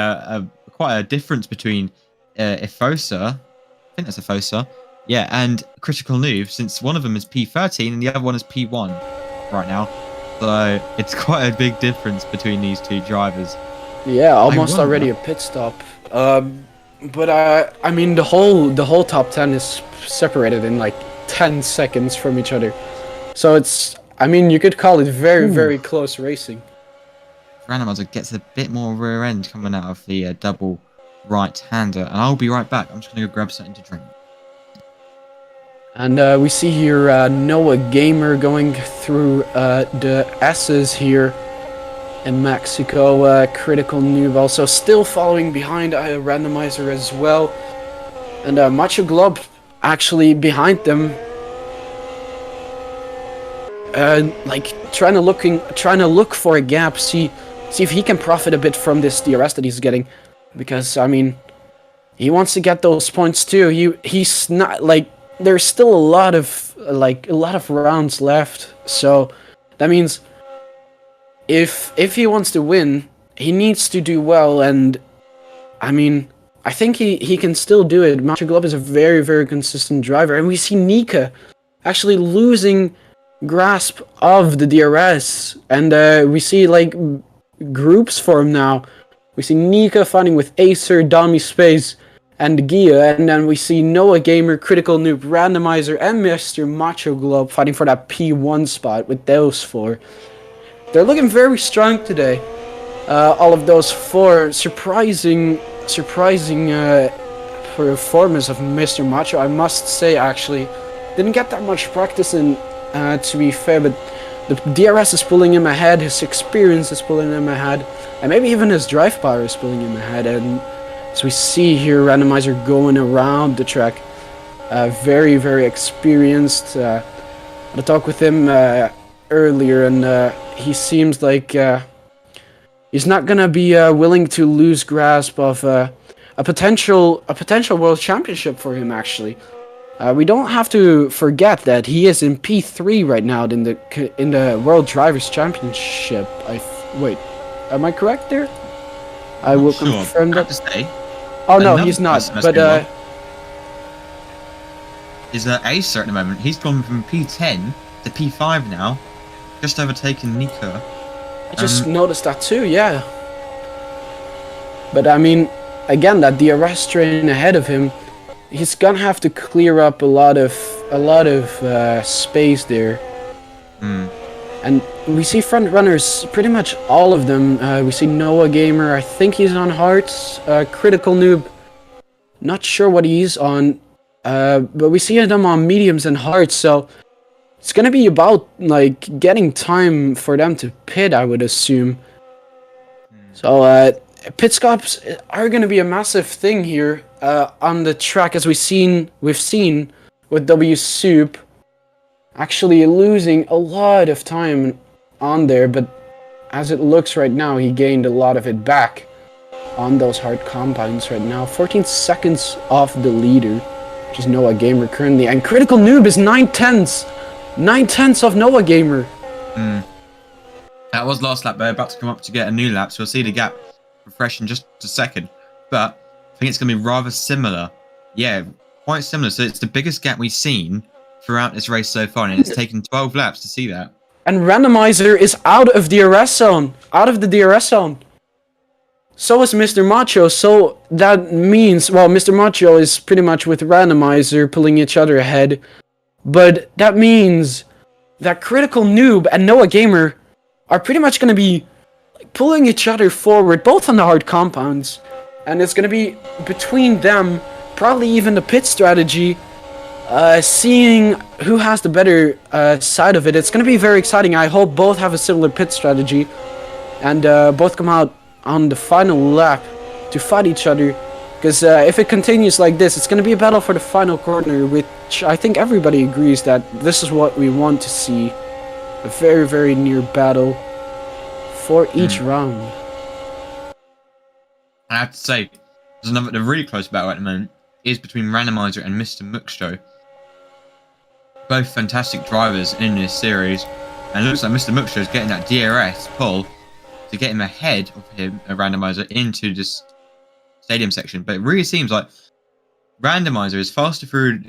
quite a difference between Efosa, I think that's Efosa, yeah, and Critical Noob, since one of them is P13 and the other one is P1 right now. So it's quite a big difference between these two drivers. Yeah, almost already a pit stop. But I mean, the whole top 10 is separated in like 10 seconds from each other. So it's, I mean, you could call it very close racing. Randomizer gets a bit more rear end coming out of the double right-hander, and I'll be right back. I'm just going to go grab something to drink. And we see here Noah Gamer going through the S's here in Mexico. Critical Noob also still following behind Randomizer as well, and Macho Glob actually behind them, like trying to look for a gap, see if he can profit a bit from this DRS that he's getting, because I mean, he wants to get those points too. He's not like, there's still a lot of rounds left, so that means if he wants to win, he needs to do well, and I mean, I think he can still do it. Macho Glob is a very consistent driver, and we see Nika actually losing grasp of the DRS, and we see like groups form now. We see Nika fighting with Acer, Dami Space, and Gia, and then we see Noah Gamer, Critical Noob, Randomizer, and Mr. Macho Glob fighting for that P1 spot with those four. They're looking very strong today. All of those four. Surprising performance of Mr. Macho, I must say. Actually, didn't get that much practice in, to be fair, but the DRS is pulling him ahead. His experience is pulling him ahead, and maybe even his drive power is pulling him ahead. And as we see here, Randomizer going around the track, very experienced. I had a talk with him earlier, and he seems like he's not gonna be willing to lose grasp of a potential world championship for him. Actually, we don't have to forget that he is in P3 right now in the World Drivers' Championship. Wait, am I correct there? I will confirm that. Oh no, he's not. But is Acer at the moment? He's gone from P10 to P5 now. Just overtaken Nika. I just noticed that too, yeah. But I mean, again, that DRS train ahead of him, he's gonna have to clear up a lot of space there. And we see front runners, pretty much all of them. We see Noah Gamer, I think he's on Hearts. Critical Noob, not sure what he's on. But we see them on mediums and Hearts, so it's gonna be about like getting time for them to pit, I would assume. So pit stops are gonna be a massive thing here on the track, as we've seen with W Soup actually losing a lot of time on there, but as it looks right now, he gained a lot of it back on those hard compounds right now. 14 seconds off the leader, which is Noah Gamer currently, and Critical Noob is 9/10. 9/10 of Noah Gamer. That was last lap. They're about to come up to get a new lap, so we'll see the gap refresh in just a second. But I think it's going to be rather similar. Yeah, quite similar. So it's the biggest gap we've seen throughout this race so far, and it's taken 12 laps to see that. And Randomizer is out of the DRS zone. Out of the DRS zone. So is Mr. Macho. So that means, well, Mr. Macho is pretty much with Randomizer pulling each other ahead. But that means that Critical Noob and Noah Gamer are pretty much going to be pulling each other forward, both on the hard compounds. And it's going to be between them, probably even the pit strategy, seeing who has the better side of it. It's going to be very exciting. I hope both have a similar pit strategy and both come out on the final lap to fight each other. Because if it continues like this, it's going to be a battle for the final corner, which I think everybody agrees that this is what we want to see. A very, very near battle for each round. I have to say, there's another really close battle at the moment is between Randomizer and Mr. Muxto. Both fantastic drivers in this series, and it looks like Mr. Muxto is getting that DRS pull to get him ahead of him, a Randomizer, into this stadium section. But it really seems like Randomizer is faster through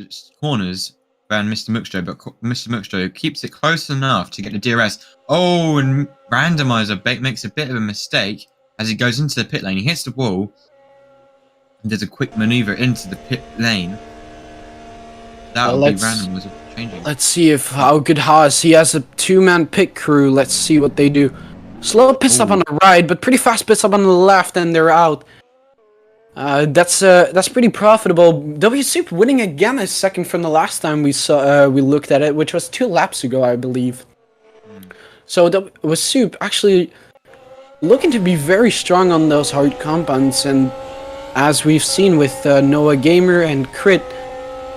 corners than Mr. Muxto, but Mr. Muxto keeps it close enough to get the DRS. Oh, and Randomizer makes a bit of a mistake as he goes into the pit lane. He hits the wall and does a quick maneuver into the pit lane. That will be Randomizer changing. Let's see how good Haas. He has a two-man pit crew. Let's see what they do. Slow pit stop on the right, but pretty fast pit stop on the left, and they're out. That's pretty profitable. W Soup winning again a second from the last time we looked at it, which was 2 laps ago, I believe. So W Soup actually looking to be very strong on those hard compounds, and as we've seen with Noah Gamer and Crit,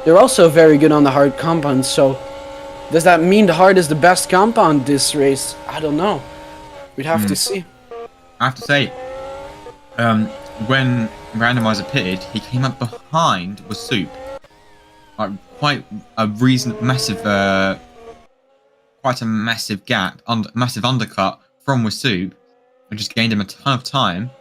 they're also very good on the hard compounds. So does that mean the hard is the best compound this race? I don't know. We'd have to see. I have to say, when Randomizer pitted, he came up behind with Soup. Like quite a massive gap, massive undercut from Wasoup, and just gained him a ton of time,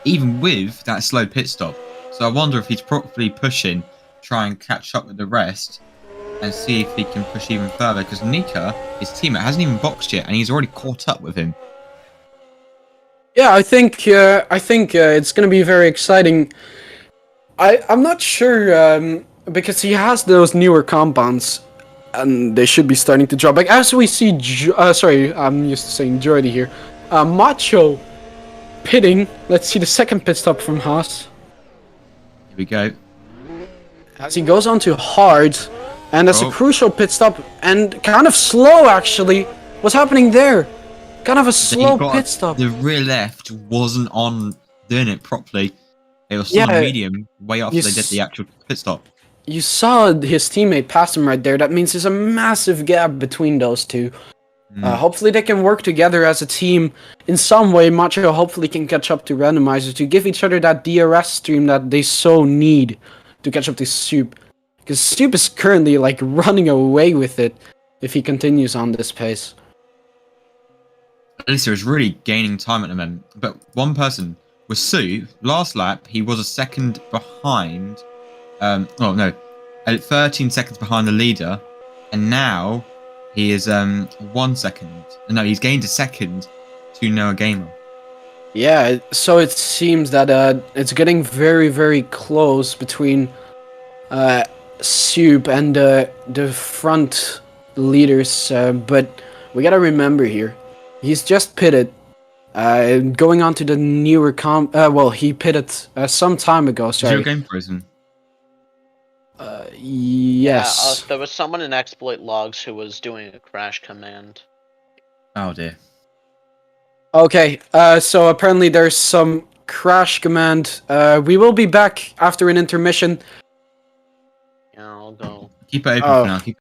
even with that slow pit stop. So I wonder if he's probably pushing, try and catch up with the rest, and see if he can push even further. Because Nika, his teammate, hasn't even boxed yet, and he's already caught up with him. Yeah, I think it's gonna be very exciting. I'm not sure because he has those newer compounds, and they should be starting to drop. Like as we see, sorry, I'm used to saying Jordy here. Macho pitting. Let's see the second pit stop from Haas. Here we go. As he goes on to hard, and that's a crucial pit stop, and kind of slow actually. What's happening there? Kind of a slow pit stop. The rear left wasn't on doing it properly. It was still on medium way after they did the actual pit stop. You saw his teammate pass him right there. That means there's a massive gap between those two. Hopefully they can work together as a team in some way. Macho hopefully can catch up to Randomizer to give each other that DRS stream that they so need to catch up to Soup. Because Soup is currently like running away with it if he continues on this pace. Alicia is really gaining time at the moment. But one person was Soup. Last lap, he was a second behind. 13 seconds behind the leader. And now he is 1 second. No, he's gained a second to Noah Gamer. Yeah, so it seems that it's getting very, very close between Soup and the front leaders. But we gotta remember here, he's just pitted. Going on to the newer well, he pitted some time ago. Is your Sorry. game frozen? Yes. Yeah, there was someone in exploit logs who was doing a crash command. Oh dear. Okay. So apparently there's some crash command. We will be back after an intermission. Yeah, I'll go. Keep it open Oh. for now. Keep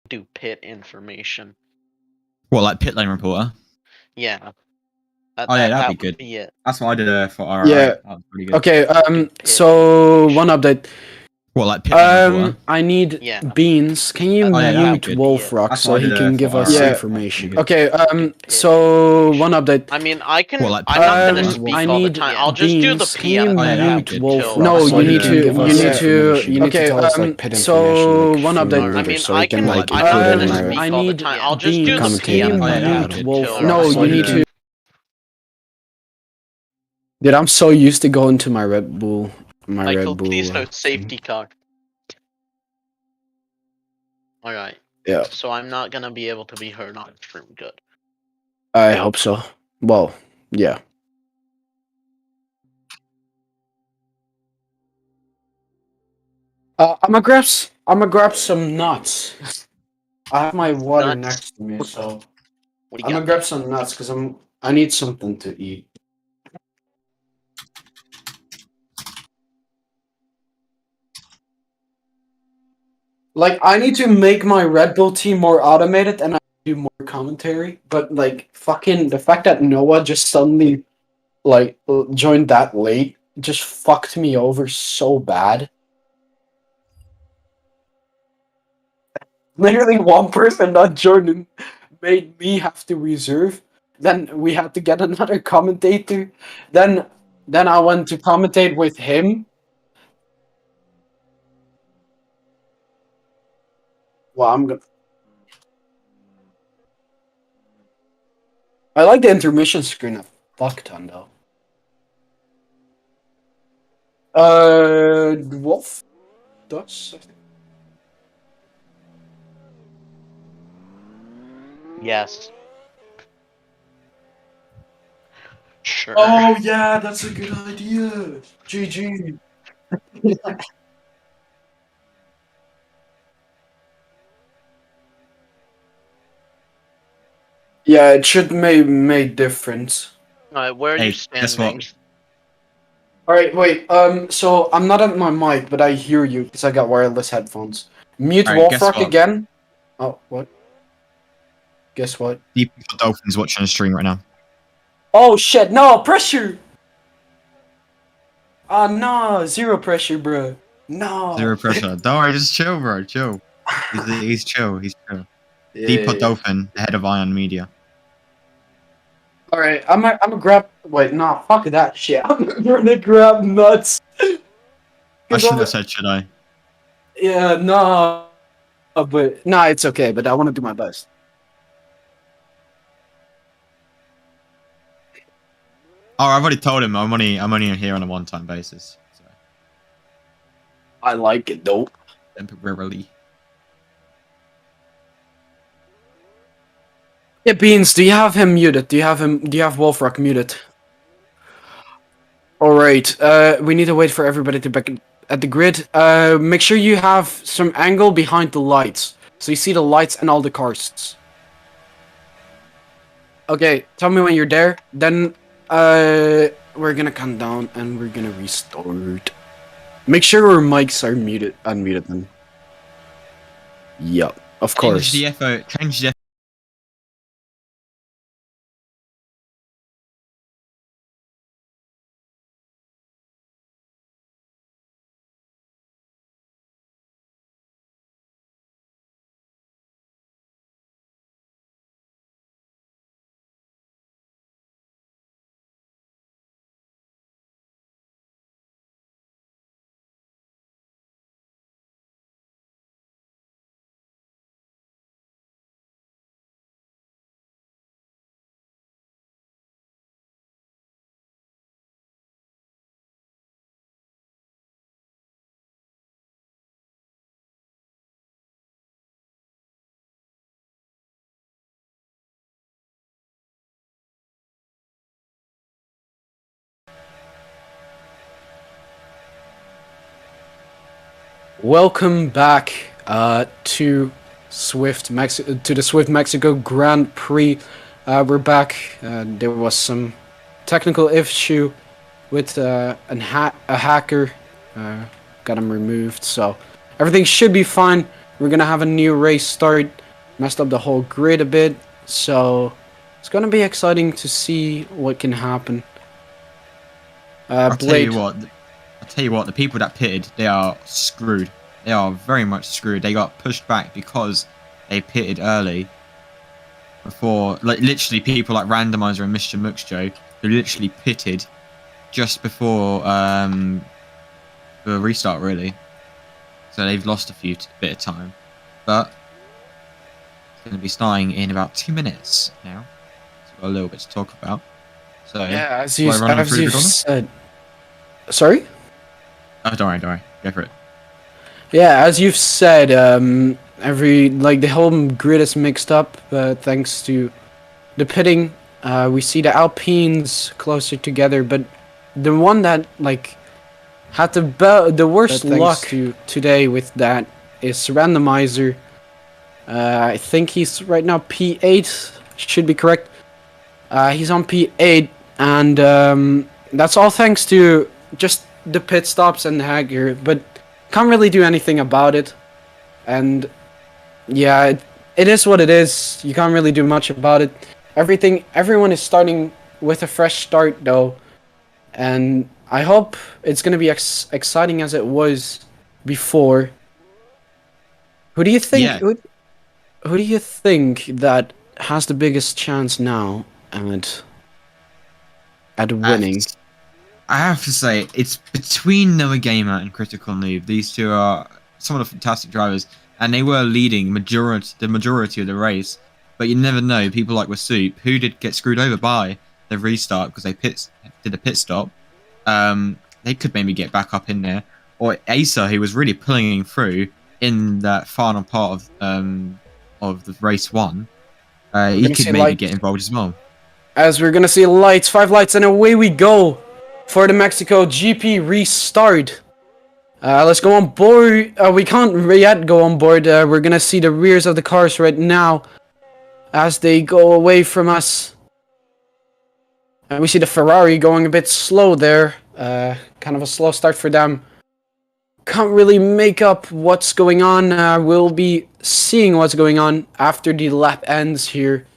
Do pit information. what, like pit lane reporter? Yeah. Oh yeah, that'd be good. Would be it. That's what I did for RRI. Yeah. That was pretty good. Okay. Do pit So information. one update. What, like pit lane water? I need Yeah. Beans. Can you Oh, yeah, that'd mute be good. Wolfrock That's so what I he did can there give for us RR. information? Yeah. Okay. Pit So one update. I mean, I can. Well, like I'm not gonna PM, speak I all the need time. I'll just do the Beans. Can you PM. Oh, yeah, that'd mute be good. Wolfrock? No, so you he need can to- give you us need to- information. You need Okay, to tell us like pit so information. Like, one from the update. leader, I mean, so I he can can. like I'm put not it gonna in speak our. all the time. I'll just do the Beans. Can you PM. Oh, yeah, that'd mute be good. Wolfrock? No, so you he need can. Dude, I'm so used to going to my Red Bull. Michael, please no safety car. Alright. Yeah, So I'm not gonna be able to be heard on stream. Good. I hope so. Well, yeah. I'm gonna grab some nuts. I have my water Nuts? next to me, so What do I'm you gonna got? grab some nuts because I need something to eat. Like I need to make my Red Bull team more automated and I do more commentary. But like fucking the fact that Noah just suddenly like joined that late just fucked me over so bad. Literally one person not joining made me have to reserve. Then we had to get another commentator. Then I went to commentate with him. Well, I'm gonna. I like the intermission screen a fuck ton though. Wolf does. I think. Yes. Sure. Oh yeah, that's a good idea. GG. Yeah, it should make difference. Alright, where are Hey, you guess what? standing? All right, wait. So I'm not at my mic, but I hear you because I got wireless headphones. Mute All right, guess Wolfrock what? again. Oh, what? Guess what? Deep Dolphins watching the stream right now. Oh shit! No pressure. Ah no, zero pressure, bro. No. Zero pressure. Don't worry, just chill, bro. Chill. He's chill. He's chill. Yeah. Deep Dolphin, the head of Ion Media. All right, I'm gonna grab. Wait, nah, fuck that shit. I'm gonna grab nuts. I shouldn't have said, should I? Yeah, no. But nah, it's okay. But I want to do my best. Oh, I've already told him I'm only here on a one-time basis. So I like it though. temporarily. Yeah, Beans, do you have him muted? Do you have Wolfrock muted? Alright, we need to wait for everybody to back at the grid. Make sure you have some angle behind the lights. So you see the lights and all the cars. Okay, tell me when you're there. Then, we're gonna count down and we're gonna restart. Make sure our mics are unmuted then. Yup, of course. Change the Welcome back to the Swift Mexico Grand Prix. We're back. There was some technical issue with a hacker. Got him removed, so everything should be fine. We're gonna have a new race start. Messed up the whole grid a bit, so it's gonna be exciting to see what can happen. I'll tell Blade. you what. tell you what, the people that pitted, they are screwed. They are very much screwed. They got pushed back because they pitted early. Before, like, literally people like Randomizer and Mr. Muxjo, who literally pitted just before the restart, really. So they've lost a bit of time. But it's going to be starting in about 2 minutes now. So we've got a little bit to talk about. So, Yeah, as shall I run them through you the order? said. Sorry? Oh, don't worry. Go for it. Yeah, as you've said, the whole grid is mixed up thanks to the pitting. We see the Alpines closer together, but the one that had the worst luck today with that is Randomizer. I think he's right now P8, should be correct. He's on P8, and that's all thanks to just the pit stops and Hager, but can't really do anything about it. And yeah, it is what it is. You can't really do much about it. Everyone is starting with a fresh start though, and I hope it's gonna be exciting as it was before. Who do you think? Yeah. Who do you think that has the biggest chance now at winning? I have to say, it's between Noah Gamer and Critical Noob. These two are some of the fantastic drivers, and they were leading the majority of the race. But you never know. People like Wasup, who did get screwed over by the restart because they did a pit stop. They could maybe get back up in there. Or Acer, who was really pulling through in that final part of the race one. He could maybe get involved as well. As we're gonna see lights, 5 lights, and away we go for the Mexico GP restart. Let's go on board. We can't yet go on board. We're gonna see the rears of the cars right now as they go away from us. And we see the Ferrari going a bit slow there. Kind of a slow start for them. Can't really make up what's going on. We'll be seeing what's going on after the lap ends here.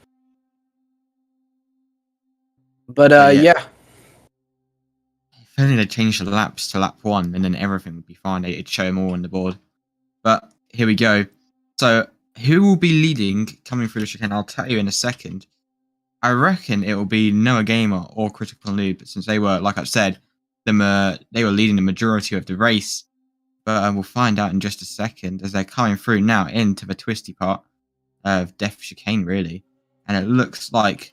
But yeah. If only they changed the laps to lap 1, and then everything would be fine. It'd show them all on the board. But here we go. So who will be leading coming through the chicane? I'll tell you in a second. I reckon it will be Noah Gamer or Critical Noob, since they were, like I've said, they were leading the majority of the race. But we'll find out in just a second as they're coming through now into the twisty part of Death Chicane, really. And it looks like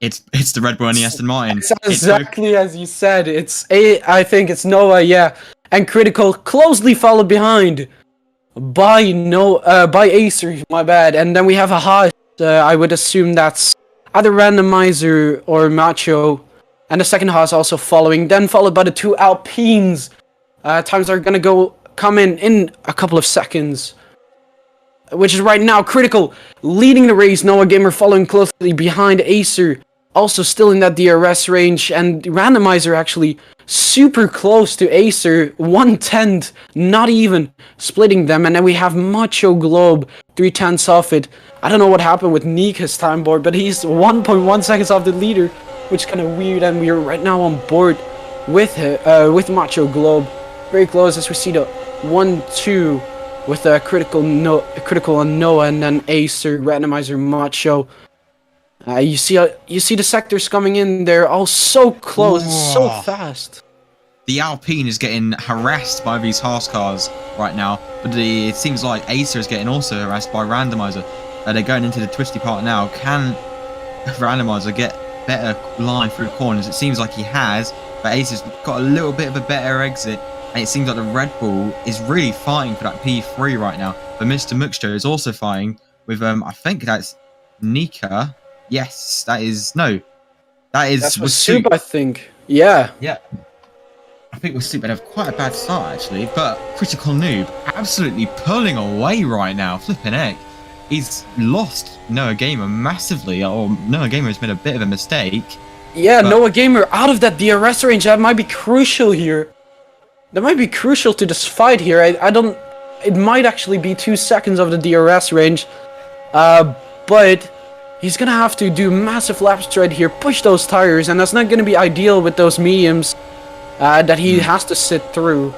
it's the Red Bull and the Aston Martin. It's exactly as you said. I think it's Noah, yeah, and Critical closely followed behind by Acer. My bad. And then we have a Haas. I would assume that's either Randomizer or Macho, and the second Haas also following. Then followed by the 2 Alpines. Times are gonna come in a couple of seconds. Which is right now Critical leading the race. Noah Gamer following closely behind Acer. Also still in that DRS range. And Randomizer actually super close to Acer. 1/10, not even splitting them. And then we have Macho Globe 3/10 off it. I don't know what happened with Nika's time board, but he's 1.1 seconds off the leader, which is kind of weird. And we are right now on board with Macho Globe. Very close as we see the 1-2 with Critical and Noah, and then Acer, Randomizer, Macho. You see the sectors coming in. They're all so close, so fast. The Alpine is getting harassed by these Haas cars right now, but it seems like Acer is getting also harassed by Randomizer. They're going into the twisty part now. Can Randomizer get better line through corners? It seems like he has, but Acer's got a little bit of a better exit. And it seems like the Red Bull is really fighting for that P3 right now. But Mr. Muxjo is also fighting with, I think that's Nika. Yes, that is Wasup, I think. Yeah. Yeah. I think Wasup would have quite a bad start, actually. But Critical Noob absolutely pulling away right now. Flipping heck. He's lost Noah Gamer massively. Or Noah Gamer has made a bit of a mistake. Yeah, Noah Gamer out of that DRS range. That might be crucial here. That might be crucial to this fight here. I don't. It might actually be 2 seconds of the DRS range, but he's gonna have to do massive laps right here, push those tires, and that's not gonna be ideal with those mediums. that he has to sit through.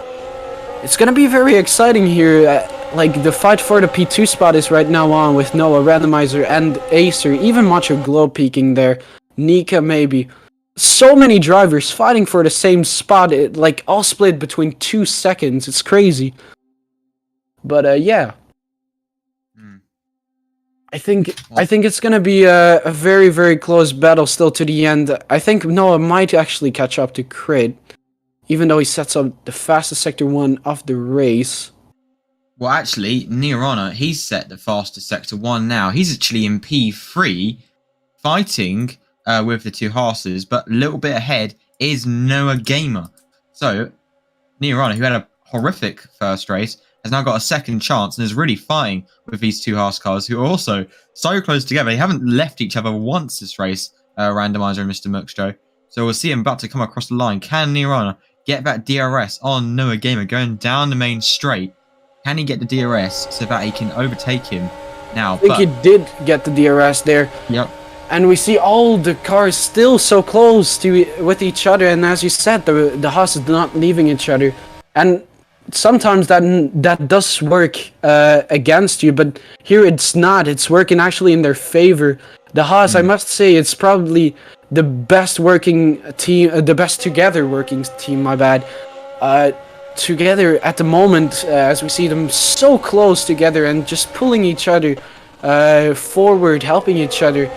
It's gonna be very exciting here. Like the fight for the P2 spot is right now on with Noah, Randomizer, and Acer. Even Macho Glow peeking there. Nika maybe. So many drivers fighting for the same spot. Like all split between 2 seconds. It's crazy. But yeah. I think it's gonna be a very, very close battle still to the end. I think Noah might actually catch up to Crit, even though he sets up the fastest Sector 1 of the race. Well, actually, Neorana, he's set the fastest Sector 1 now. He's actually in P3, fighting with the 2 horses, but a little bit ahead is Noah Gamer. So, Neorana, who had a horrific first race, has now got a second chance and is really fighting with these 2 horse cars who are also so close together. They haven't left each other once this race, Randomizer and Mr. Muxjo. So we'll see him about to come across the line. Can Neorana get that DRS on Noah Gamer going down the main straight? Can he get the DRS so that he can overtake him now? I think he did get the DRS there. Yep. And we see all the cars still so close with each other. And as you said, the horses not leaving each other. And sometimes that does work against you, but here it's not. It's working actually in their favor. The Haas, I must say, it's probably the best working team, the best together working team. My bad. Together at the moment, as we see them so close together and just pulling each other forward, helping each other.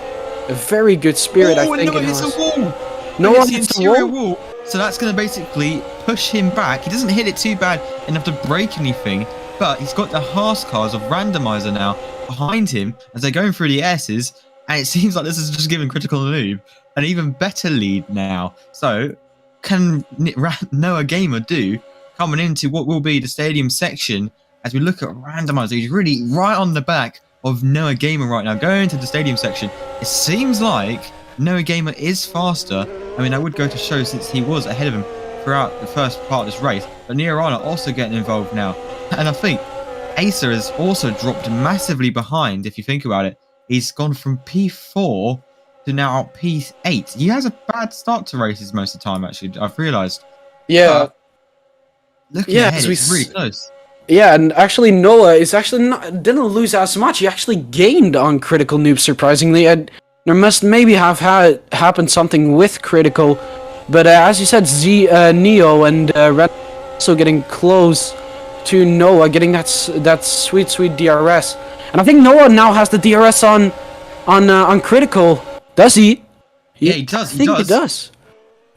A very good spirit, I think. No, it's a wall. No one hits the interior wall. So that's going to basically push him back. He doesn't hit it too bad enough to break anything, but he's got the horse cars of Randomizer now behind him as they're going through the S's, and it seems like this is just giving Critical Noob an even better lead now. So, can Noah Gamer do coming into what will be the stadium section as we look at Randomizer? He's really right on the back of Noah Gamer right now, going into the stadium section. It seems like Noah Gamer is faster. I mean, I would go to show since he was ahead of him throughout the first part of this race. But Neorana also getting involved now. And I think Acer has also dropped massively behind, if you think about it. He's gone from P4 to now P8. He has a bad start to races most of the time, actually, I've realised. Yeah. Looking ahead, it's really close. Yeah, and actually Noah is actually didn't lose as much. He actually gained on Critical Noob, surprisingly. And there must maybe have happened something with Critical, but as you said, Neo and Red also getting close to Noah, getting that sweet DRS. And I think Noah now has the DRS on Critical. Does he? Yeah, he does. I think he does.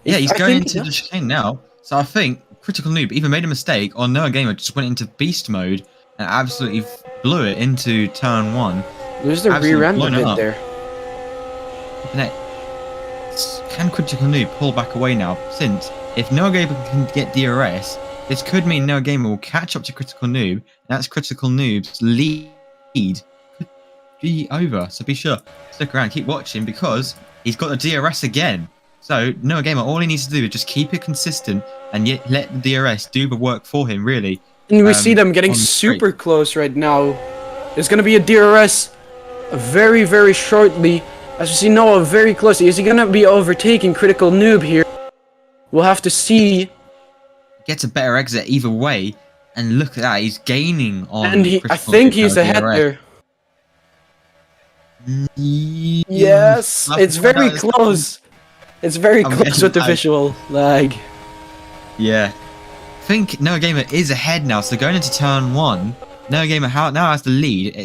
Yeah, he's going into the chicane now. So I think Critical Noob even made a mistake on Noah Gamer, just went into beast mode and absolutely blew it into turn 1. There's the rear end of it there. Can Critical Noob pull back away now? Since if Noah Gamer can get DRS, this could mean Noah Gamer will catch up to Critical Noob, and that's Critical Noob's lead could be over. So be sure, stick around, keep watching, because he's got the DRS again. So Noah Gamer, all he needs to do is just keep it consistent and yet let the DRS do the work for him, really. And we see them getting super close right now. There's going to be a DRS very, very shortly. As you see Noah very close. Is he going to be overtaking Critical Noob here? We'll have to see. Gets a better exit either way. And look at that, he's gaining on. And I think he's ahead there. Yes, it's very close. It's very close with the visual lag. Yeah. I think Noah Gamer is ahead now, so going into turn 1, Noah Gamer now has the lead.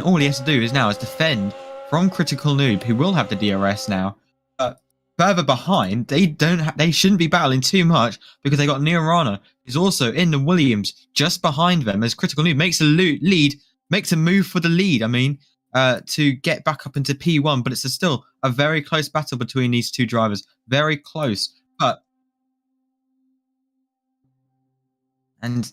All he has to do is defend from Critical Noob, who will have the DRS now. But further behind, they shouldn't be battling too much because they got Neorana, who's also in the Williams just behind them as Critical Noob makes a move for the lead. I mean, to get back up into P1, but it's still a very close battle between these two drivers. Very close. And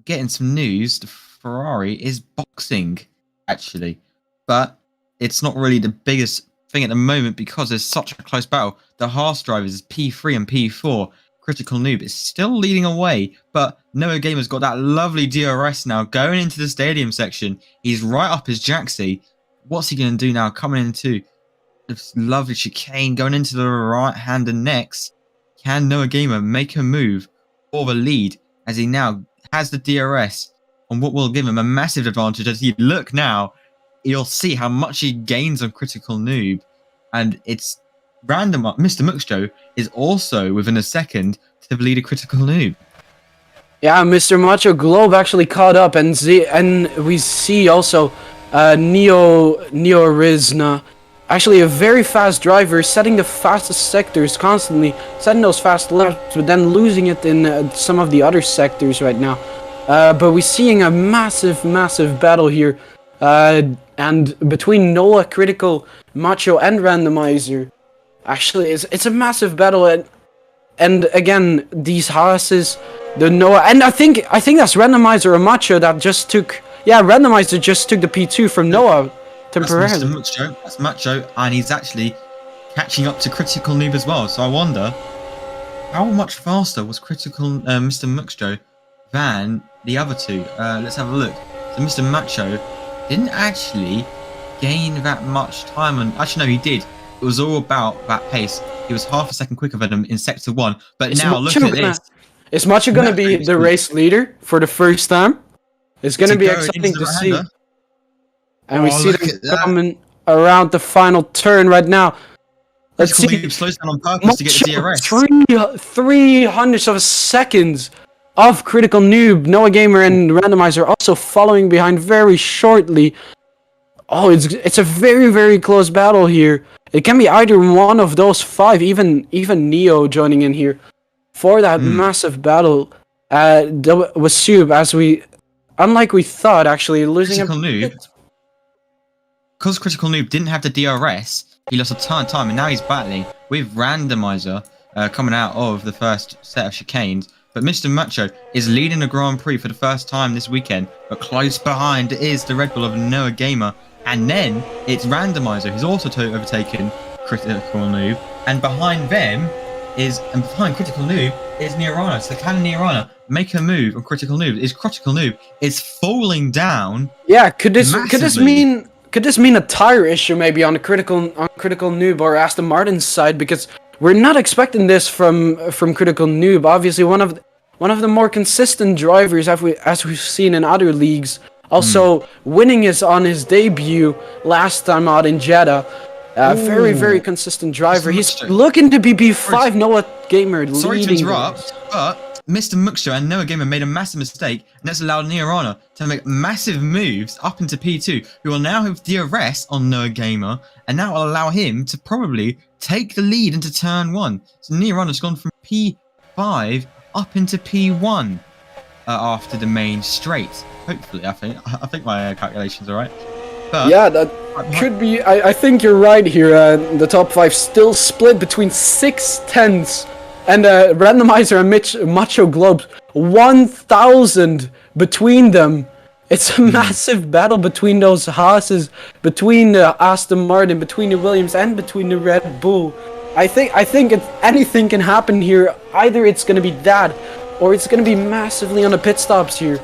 getting some news, the Ferrari is boxing, actually. But it's not really the biggest thing at the moment because there's such a close battle. The Haas drivers, P3 and P4. Critical Noob is still leading away, but Noah Gamer's got that lovely DRS now going into the stadium section. He's right up his Jaxi. What's he going to do now? Coming into this lovely chicane, going into the right-hander next. can Noah Gamer make a move for the lead as he now has the DRS on what will give him a massive advantage? As you look now, you'll see how much he gains on Critical Noob, and it's random. Mr. Muxjo is also within a second to the lead of Critical Noob. Yeah, Mr. Macho Globe actually caught up, and we see also Neo Rizna, actually a very fast driver, setting the fastest sectors constantly, setting those fast laps, but then losing it in some of the other sectors right now. But we're seeing a massive battle here, and between Noah, Critical, Macho, and Randomizer. Actually, it's a massive battle, and again, these Haases, the Noah, and I think that's Randomizer or Macho that just took. Yeah, Randomizer just took the P2 from Noah temporarily. That's Mr. Muxjo. That's Macho, and he's actually catching up to Critical Noob as well. So I wonder how much faster was Mr. Muxjo than the other two. Let's have a look. So Mr. Macho didn't actually gain that much time on. Actually, no, he did. It was all about that pace. He was half a second quicker than him in sector 1. But now look at this. Is Macho gonna be the race leader for the first time? It's gonna be exciting to see. And we see them coming around the final turn right now. Let's see. He slows down on purpose to get the DRS. 300 of seconds of Critical Noob. Noah Gamer and Randomizer also following behind very shortly. Oh, it's a very close battle here. It can be either one of those 5, even Neo joining in here for that massive battle. Was Sub, as unlike we thought, actually losing Critical Noob. Because Critical Noob didn't have the DRS, he lost a ton of time, and now he's battling with Randomizer coming out of the first set of chicanes. But Mr. Macho is leading the Grand Prix for the first time this weekend, but close behind is the Red Bull of Noah Gamer, and then it's Randomizer who's also overtaken Critical Noob, and behind Critical Noob is Nirana. So can Nirana make a move on Critical Noob? Critical Noob is falling down. Yeah, could this mean a tire issue maybe on Critical Noob or Aston Martin's side? Because we're not expecting this from Critical Noob. Obviously, one of the more consistent drivers as we've seen in other leagues. Also, winning is on his debut last time out in Jeddah. Very consistent driver. He's looking to be B5. Noah Gamer leading. Sorry to interrupt, but Mr. Muxjo and Noah Gamer made a massive mistake, and that's allowed Nirana to make massive moves up into P2, who will now have DRS on Noah Gamer, and that will allow him to probably take the lead into turn 1. So Nirana's gone from P5 up into P1 after the main straight. Hopefully, I think my calculations are right. But yeah, that could be. I think you're right here. The top 5 still split between 6/10 and Randomizer and Macho Globes. 1,000 between them. It's a massive battle between those Haases, between Aston Martin, between the Williams, and between the Red Bull. I think anything can happen here. Either it's gonna be that, or it's gonna be massively on the pit stops here.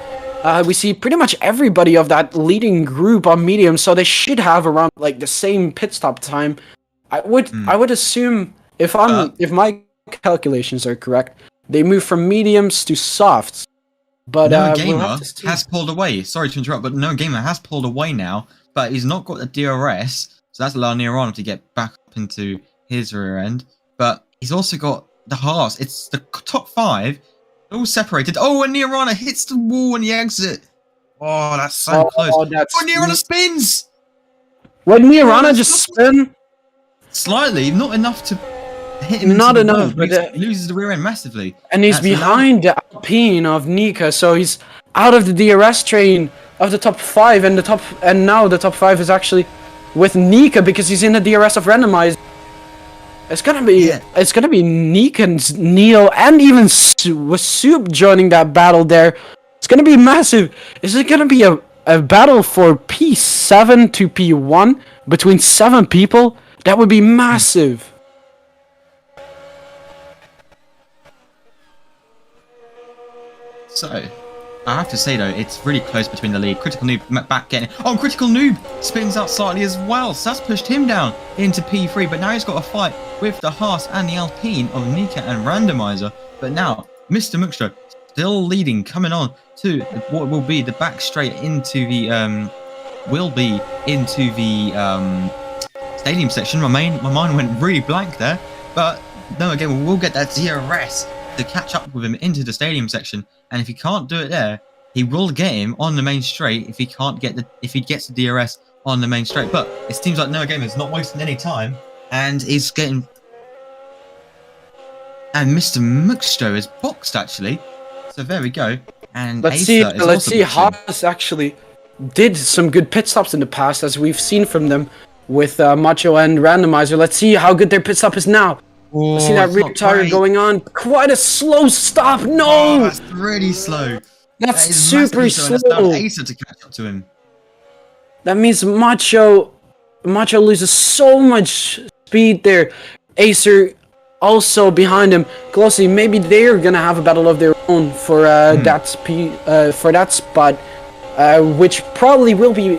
We see pretty much everybody of that leading group on medium, so they should have around like the same pit stop time. I would assume if my calculations are correct, they move from mediums to softs. But Noah Gamer has pulled away. Sorry to interrupt, but Noah Gamer has pulled away now, but he's not got the DRS, so that's allowing Nirana to get back up into his rear end. But he's also got the Haas. It's the top 5. All separated. Oh, and Nirana hits the wall on the exit. Oh, that's so close. Nirana spins! When Nirana just spin? Slightly, not enough to hit him. Not enough, but he loses the rear end massively. And he's behind the Alpine of Nika, so he's out of the DRS train of the top 5, and now the top 5 is actually with Nika because he's in the DRS of Randomizer. It's gonna be Neek and Neo and even Soup joining that battle there. It's gonna be massive. Is it gonna be a battle for P7 to P1 between 7 people? That would be massive. So, I have to say though, it's really close between the lead. Critical Noob back getting it. Oh, Critical Noob spins out slightly as well. So that's pushed him down into P3. But now he's got a fight with the Haas and the Alpine of Nika and Randomizer. But now, Mr. Muxtro still leading, coming on to what will be the back straight into the stadium section. My mind went really blank there. But no, again, we'll get that DRS to catch up with him into the stadium section. And if he can't do it there, he will get him on the main straight if he gets the DRS on the main straight. But it seems like Noah Gamer's not wasting any time and is getting. And Mr. Muxtro is boxed actually. So there we go. And let's see. Haas actually did some good pit stops in the past, as we've seen from them with Macho and Randomizer. Let's see how good their pit stop is now. Oh, see that rear tire going on. Quite a slow stop. No, oh, that's really slow. That's super slow. That's Acer to catch up to him. That means Macho loses so much speed there. Acer also behind him closely. Maybe they're gonna have a battle of their own for that spot, which probably will be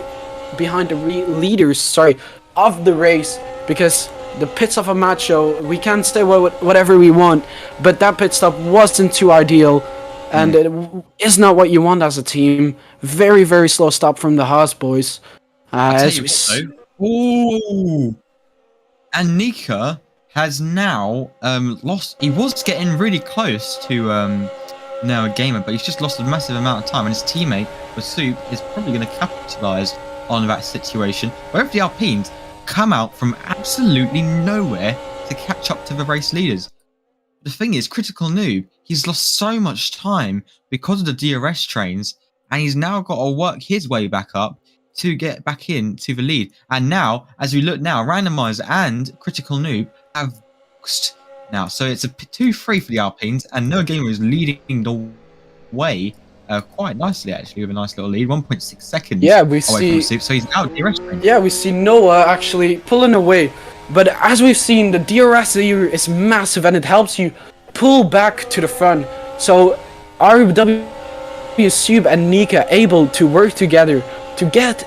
behind the leaders. Of the race, because the pit stop of Macho, we can stay whatever we want, but that pit stop wasn't too ideal, and it is not what you want as a team. Very, very slow stop from the Haas boys. Ooh, and Nika has now lost. He was getting really close to Noah Gamer, but he's just lost a massive amount of time, and his teammate, the Soup, is probably going to capitalise on that situation. Wherever the Alpines come out from absolutely nowhere to catch up to the race leaders. The thing is, Critical Noob, he's lost so much time because of the DRS trains, and he's now got to work his way back up to get back into the lead. And now, as we look now, Randomizer and Critical Noob have now. So it's a 2-3 for the Alpines, and Noah Gamer is leading the way quite nicely, actually, with a nice little lead, 1.6 seconds. Yeah, we see. So he's out DRS train. Yeah, we see Noah actually pulling away. But as we've seen, the DRS here is massive, and it helps you pull back to the front. So RW Sub and Nika able to work together to get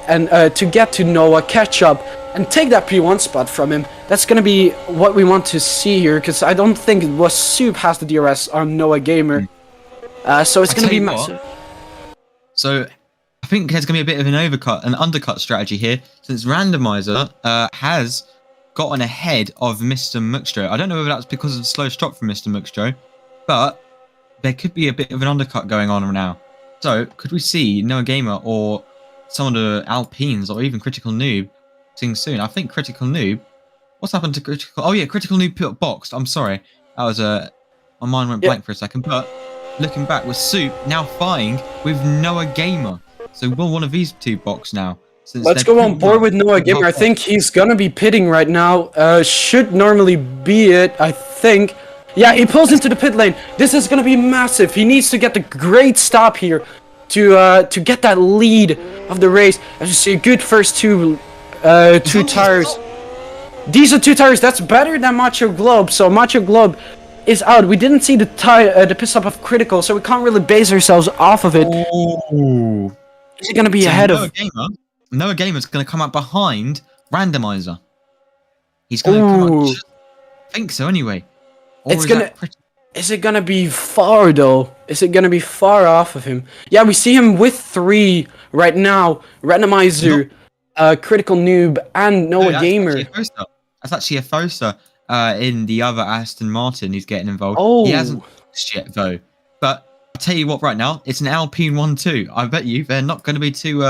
to Noah, catch up, and take that P1 spot from him. That's gonna be what we want to see here, because I don't think Sub has the DRS on Noah Gamer. So it's gonna be massive. So I think there's gonna be a bit of an undercut strategy here, since Randomizer has gotten ahead of Mr. Muxtro. I don't know whether that's because of the slow stop from Mr. Muxtro, but there could be a bit of an undercut going on now. So could we see Noah Gamer or some of the Alpines or even Critical Noob seeing soon? I think Critical Noob. What's happened to Critical? Oh yeah, Critical Noob boxed. I'm sorry, that was my mind went blank for a second, but. Looking back with Soup now fighting with Noah Gamer. So will one of these two box now? Let's go on board with Noah Gamer. I think he's gonna be pitting right now. Should normally be it, I think. Yeah, he pulls into the pit lane. This is gonna be massive. He needs to get the great stop here to get that lead of the race. As you see, a good first two tires. These are 2 tires. That's better than Macho Globe. So Macho Globe is out. We didn't see the pit stop of Critical, so we can't really base ourselves off of it. Ooh. Is he gonna be ahead of Noah Gamer's gonna come out behind Randomizer. He's gonna come out, I think so anyway. Or is it gonna be far though? Is it gonna be far off of him? Yeah, we see him with 3 right now. Randomizer, Critical Noob, and Noah Gamer. That's actually a Fosa. In the other Aston Martin, he's getting involved. Oh. He hasn't boxed yet though. But I'll tell you what, right now it's an Alpine 1-2. I bet you they're not going to be they're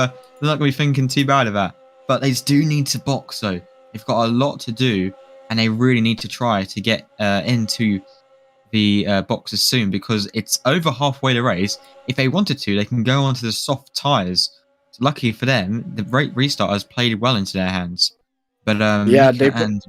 not going to be thinking too bad of that. But they do need to box though. They've got a lot to do, and they really need to try to get into the boxes soon, because it's over halfway the race. If they wanted to, they can go onto the soft tires. So lucky for them, the restart has played well into their hands. But yeah, and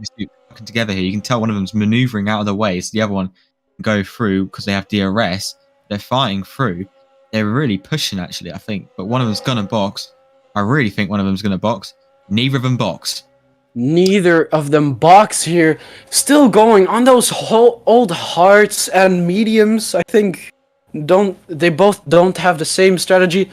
working together here. You can tell one of them's maneuvering out of the way, so the other one can go through because they have DRS. They're fighting through. They're really pushing, actually, I think. But one of them's gonna box. I really think one of them's gonna box. Neither of them box. Neither of them box here. Still going on those old hearts and mediums. I think don't have the same strategy.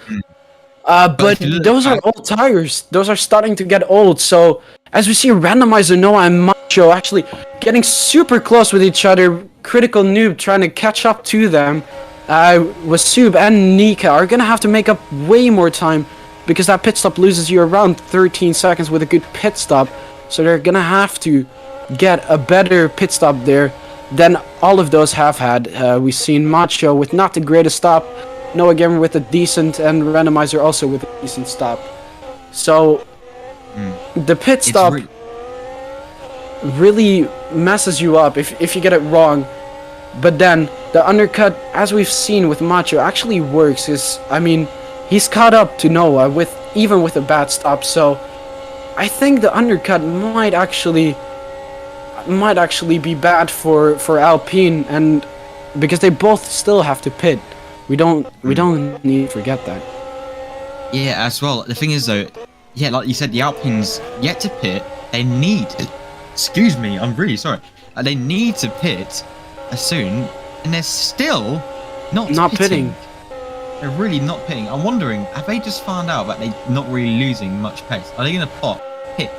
But if you look those are back- old tires. Those are starting to get old. So as we see Randomizer, Noah, and Macho actually getting super close with each other, Critical Noob trying to catch up to them. Wasub and Nika are gonna have to make up way more time because that pit stop loses you around 13 seconds with a good pit stop. So they're gonna have to get a better pit stop there than all of those have had. We've seen Macho with not the greatest stop, Noah Gamer with a decent, and Randomizer also with a decent stop. So the pit it's stop really messes you up if you get it wrong. But then the undercut, as we've seen with Macho, actually works. He's caught up to Noah even with a bad stop. So I think the undercut might actually be bad for Alpine, and because they both still have to pit. We don't need to forget that. Yeah, as well. The thing is, though, yeah, like you said, the Alpines yet to pit. They need. Excuse me, I'm really sorry. They need to pit soon, and they're still not pitting. They're really not pitting. I'm wondering, have they just found out that they're not really losing much pace? Are they going to pop, pit?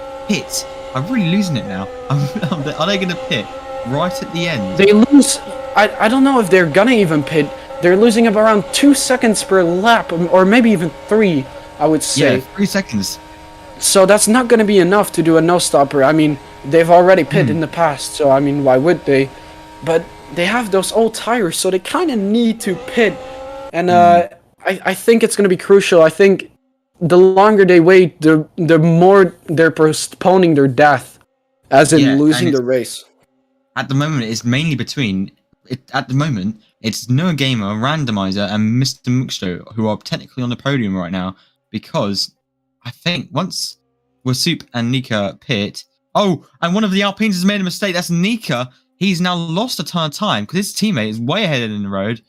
I'm really losing it now. Are they going to pit right at the end? They lose. I don't know if they're gonna even pit. They're losing up around 2 seconds per lap, or maybe even 3, I would say. Yeah, 3 seconds. So that's not gonna be enough to do a no-stopper. I mean, they've already pit in the past, so I mean, why would they? But they have those old tires, so they kind of need to pit. And I think it's gonna be crucial. I think the longer they wait, the more they're postponing their death, as in losing the race. At the moment, it's mainly between. At the moment, it's Noah Gamer, Randomizer, and Mr. Muxto who are technically on the podium right now, because I think once Wasoup and Nika pit. Oh, and one of the Alpines has made a mistake. That's Nika. He's now lost a ton of time because his teammate is way ahead in the road,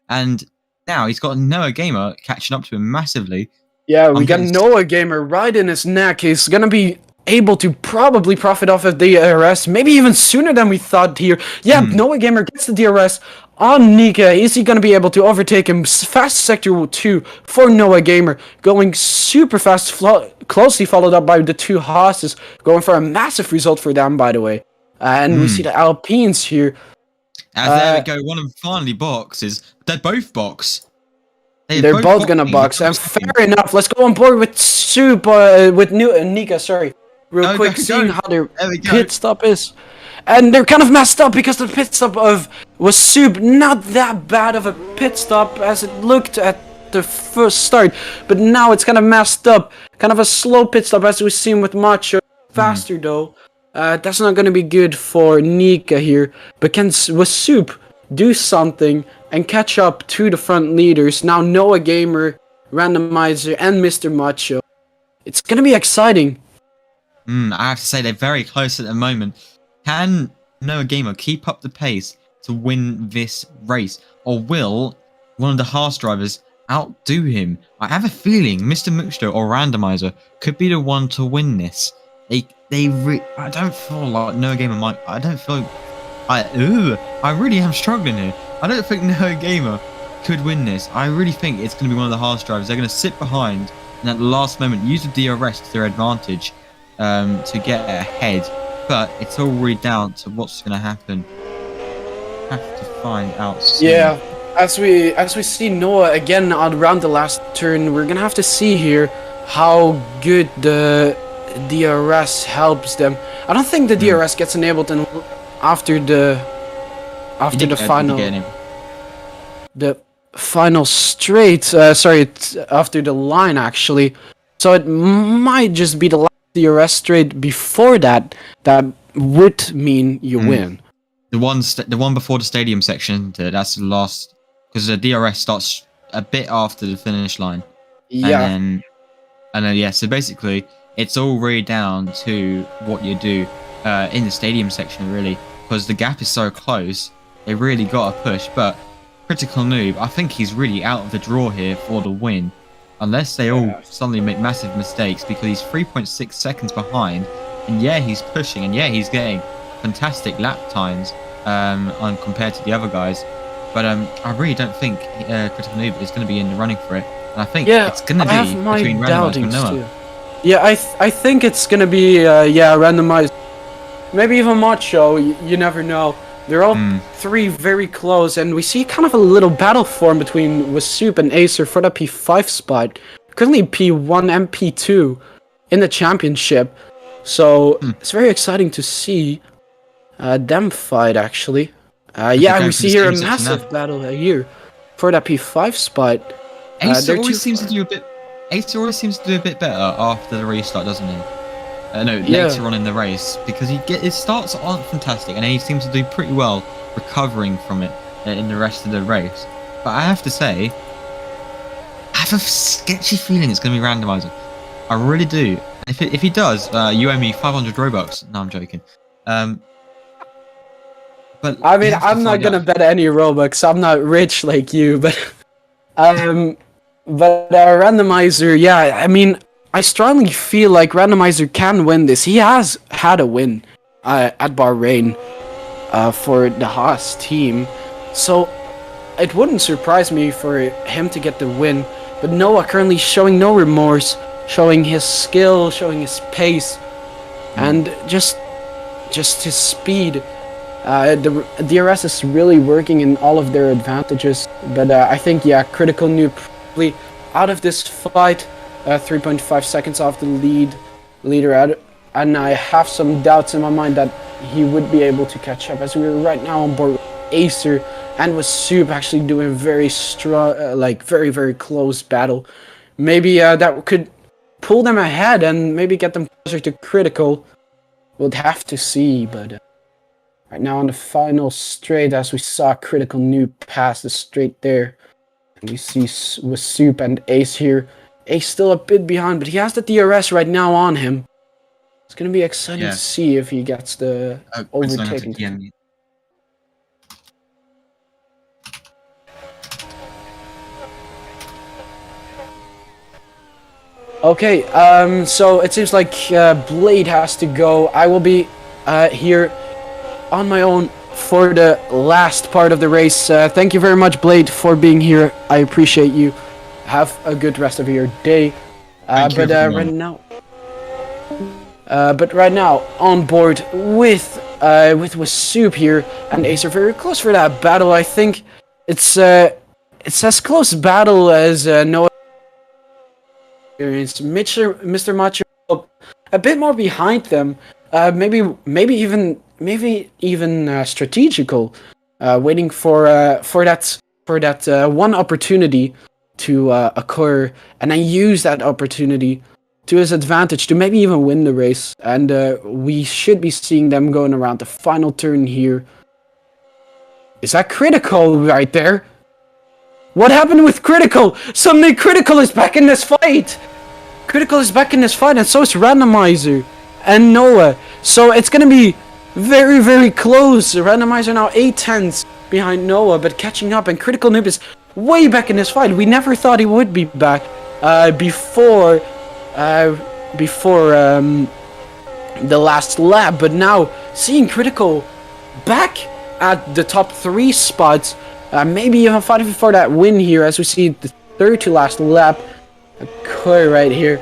and now he's got Noah Gamer catching up to him massively. Yeah, we got Noah Gamer right in his neck. He's gonna be able to probably profit off of the DRS, maybe even sooner than we thought here. Yeah, Noah Gamer gets the DRS on Nika. Is he gonna be able to overtake him? Fast sector 2 for Noah Gamer, going super fast, closely followed up by the 2 Haas's, going for a massive result for them, by the way. And we see the Alpines here. There we go. One of them finally boxes. They're both box. They're both gonna box, and fair enough. Let's go on board with Nika. Sorry, real quick, seeing how their pit stop is, and they're kind of messed up because the pit stop of Wasub not that bad of a pit stop as it looked at the first start, but now it's kind of messed up, kind of a slow pit stop as we've seen with Macho. Faster though, that's not gonna be good for Nika here. But can Wasub do something and catch up to the front leaders? Now Noah Gamer, Randomizer, and Mr. Macho. It's gonna be exciting. I have to say they're very close at the moment. Can Noah Gamer keep up the pace to win this race, or will one of the Haas drivers outdo him? I have a feeling Mr. Muxto or Randomizer could be the one to win this. I don't feel like Noah Gamer might. I really am struggling here. I don't think Noah Gamer could win this. I really think it's going to be one of the Haas drivers. They're going to sit behind and at the last moment use the DRS to their advantage to get ahead. But it's all really down to what's going to happen. Have to find out soon. Yeah, as we see Noah again around the last turn, we're going to have to see here how good the DRS helps them. I don't think the DRS gets enabled after the final straight. After the line actually. So it might just be the last DRS straight before that would mean you win. The one before the stadium section. That's the last, because the DRS starts a bit after the finish line. Yeah. And then yeah. So basically, it's all really down to what you do in the stadium section, really, because the gap is so close. They really got to push, but Critical Noob, I think he's really out of the draw here for the win, unless they all suddenly make massive mistakes, because he's 3.6 seconds behind, and yeah, he's pushing, and yeah, he's getting fantastic lap times compared to the other guys. But I really don't think Critical Noob is going to be in the running for it. And I think Yeah, it's going to I have be my between Randomizer and doubtings Noah. too. Yeah, I think it's gonna be randomized. Maybe even Macho. You never know. They're all three very close, and we see kind of a little battle form between Wasup and Acer for the P5 spot. Currently P1 and P2 in the championship. So it's very exciting to see them fight actually. Yeah, going we for see the here a same section massive battle here for that P5 spot. Acer they're always too seems far. to do a bit. Acer always seems to do a bit better after the restart, doesn't he? No, Yeah. later on in the race, because his starts aren't fantastic, and he seems to do pretty well recovering from it in the rest of the race. But I have to say, I have a sketchy feeling it's going to be Randomizer. I really do. If he does, you owe me 500 Robux. No, I'm joking. But I mean, you have to I'm not find gonna out. bet any Robux. I'm not rich like you, but Randomizer, yeah. I mean, I strongly feel like Randomizer can win this. He has had a win at Bahrain for the Haas team, so it wouldn't surprise me for him to get the win. But Noah currently showing no remorse, showing his skill, showing his pace, and just his speed. The DRS is really working in all of their advantages, but I think Critical Noob probably out of this fight, 3.5 seconds off the leader, and I have some doubts in my mind that he would be able to catch up, as we are right now on board with Acer and Wasup actually doing very strong, very close battle. Maybe that could pull them ahead and maybe get them closer to Critical. We'll have to see, but. Right now on the final straight, as we saw Critical Noob pass the straight there. And we see Wasup and Ace here. Ace still a bit behind, but he has the DRS right now on him. It's going to be exciting to see if he gets the overtaking. Okay, so it seems like Blade has to go. I will be here on my own for the last part of the race. Thank you very much, Blade, for being here. I appreciate you. Have a good rest of your day. But right now on board with Wasup here and Acer, very close for that battle. I think it's as close battle as Noah experienced. Mr. Macho a bit more behind them. Maybe even strategical, waiting for that one opportunity to occur, and then use that opportunity to his advantage to maybe even win the race. And we should be seeing them going around the final turn here. Is that Critical right there? What happened with Critical? Suddenly Critical is back in this fight! Critical is back in this fight, and so is Randomizer and Noah. So it's gonna be very close. Randomizer now 8/10 behind Noah, but catching up, and Critical Noob is way back in this fight. We never thought he would be back before the last lap, but now seeing Critical back at the top 3 spots, maybe even fighting for that win here, as we see the third to last lap occur right here.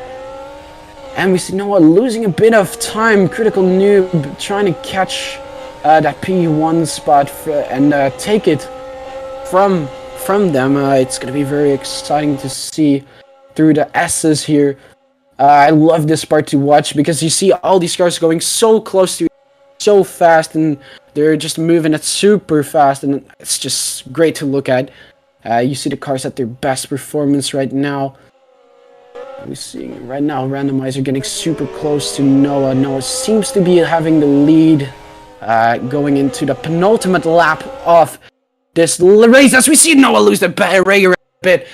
And we see Noah losing a bit of time. Critical Noob trying to catch that P1 spot and take it from them. It's going to be very exciting to see through the S's here. I love this part to watch because you see all these cars going so close to each other, so fast, and they're just moving it super fast, and it's just great to look at. You see the cars at their best performance right now. We're seeing right now Randomizer getting super close to Noah. Noah seems to be having the lead going into the penultimate lap of this race, as we see Noah lose the barrier a bit.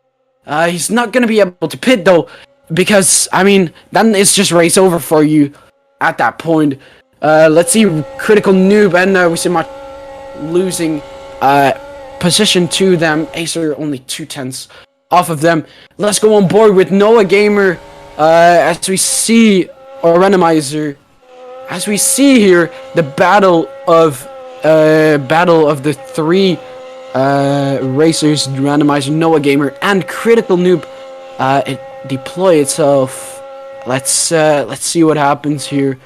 He's not going to be able to pit though, because I mean then it's just race over for you at that point. Let's see Critical Noob, and we see much losing position to them. Acer only 2/10 off of them. Let's go on board with Noah Gamer as we see, or Randomizer, as we see here the battle of the 3 racers, Randomizer, Noah Gamer, and Critical Noob deploy itself. Let's see what happens here.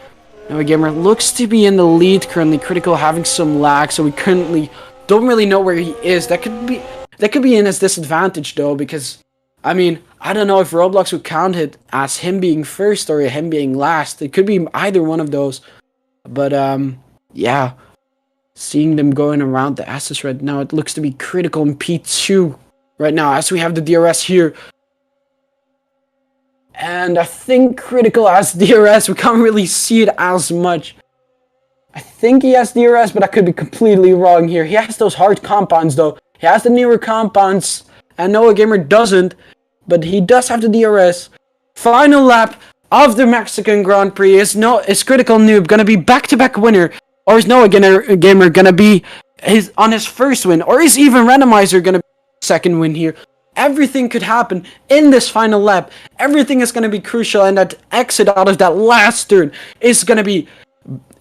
Noah Gamer looks to be in the lead currently. Critical having some lag, so we currently don't really know where he is. That could be in his disadvantage though, because I mean, I don't know if Roblox would count it as him being first or him being last. It could be either one of those. But yeah, seeing them going around the S's right now, it looks to be Critical in P2 right now, as we have the DRS here. And I think Critical has DRS. We can't really see it as much. I think he has DRS, but I could be completely wrong here. He has those hard compounds though. He has the newer compounds, and Noah Gamer doesn't, but he does have the DRS. Final lap of the Mexican Grand Prix. Is Critical Noob gonna be back-to-back winner, or is Noah Gamer gonna be on his first win, or is even Randomizer gonna be second win here? Everything could happen in this final lap. Everything is gonna be crucial, and that exit out of that last turn is gonna be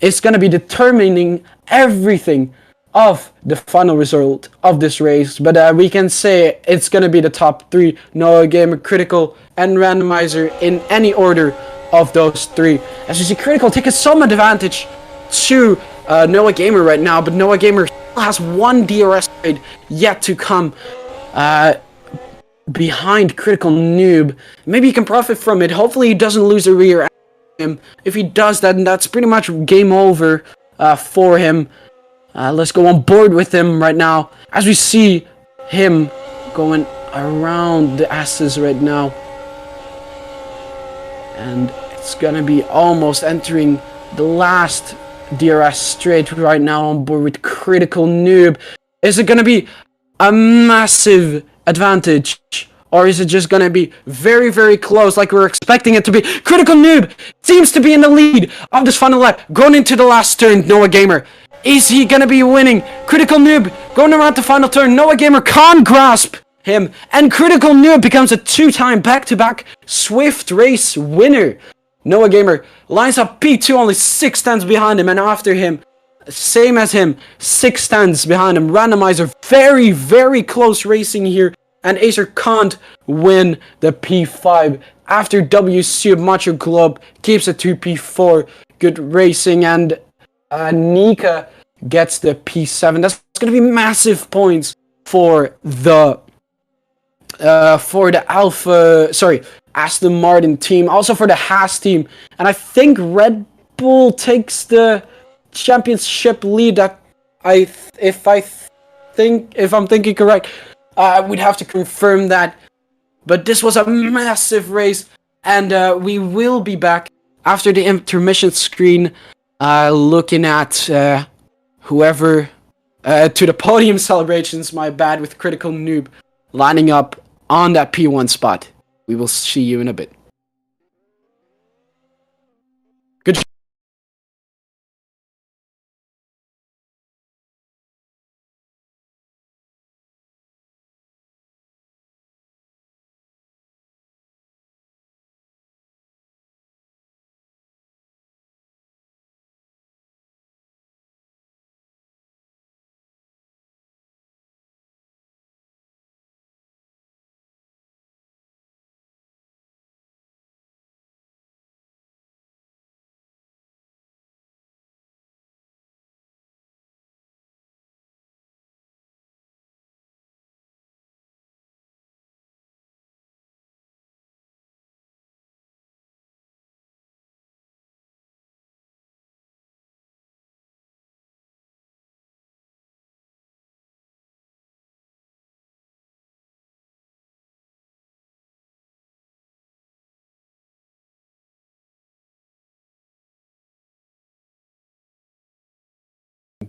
determining everything of the final result of this race. But we can say it's gonna be the top three: Noah Gamer, Critical, and Randomizer in any order of those three. As you see, Critical taking some advantage to Noah Gamer right now, but Noah Gamer still has one DRS ride yet to come behind Critical Noob. Maybe he can profit from it. Hopefully he doesn't lose a rear end. If he does, then that's pretty much game over for him. Let's go on board with him right now, as we see him going around the S's right now. And it's gonna be almost entering the last DRS straight right now on board with Critical Noob. Is it gonna be a massive advantage, or is it just gonna be very, very close like we're expecting it to be? Critical Noob seems to be in the lead of this final lap, going into the last turn. Noah Gamer, is he gonna be winning? Critical Noob going around the final turn. Noah Gamer can't grasp him, and Critical Noob becomes a two-time back-to-back Swift race winner. Noah Gamer lines up P2, only 6 tenths behind him, and after him, same as him, 6 tenths behind him, Randomizer. Very, very close racing here, and Acer can't win the P5 after WC Macho Club keeps it to P4. Good racing, and Nika gets the P7. That's going to be massive points for the Aston Martin team, also for the Haas team, and I think Red Bull takes the championship lead. If I'm thinking correct, we'd have to confirm that. But this was a massive race, and we will be back after the intermission screen, looking at whoever to the podium celebrations. My bad, with Critical Noob lining up on that P1 spot. We will see you in a bit. Good job.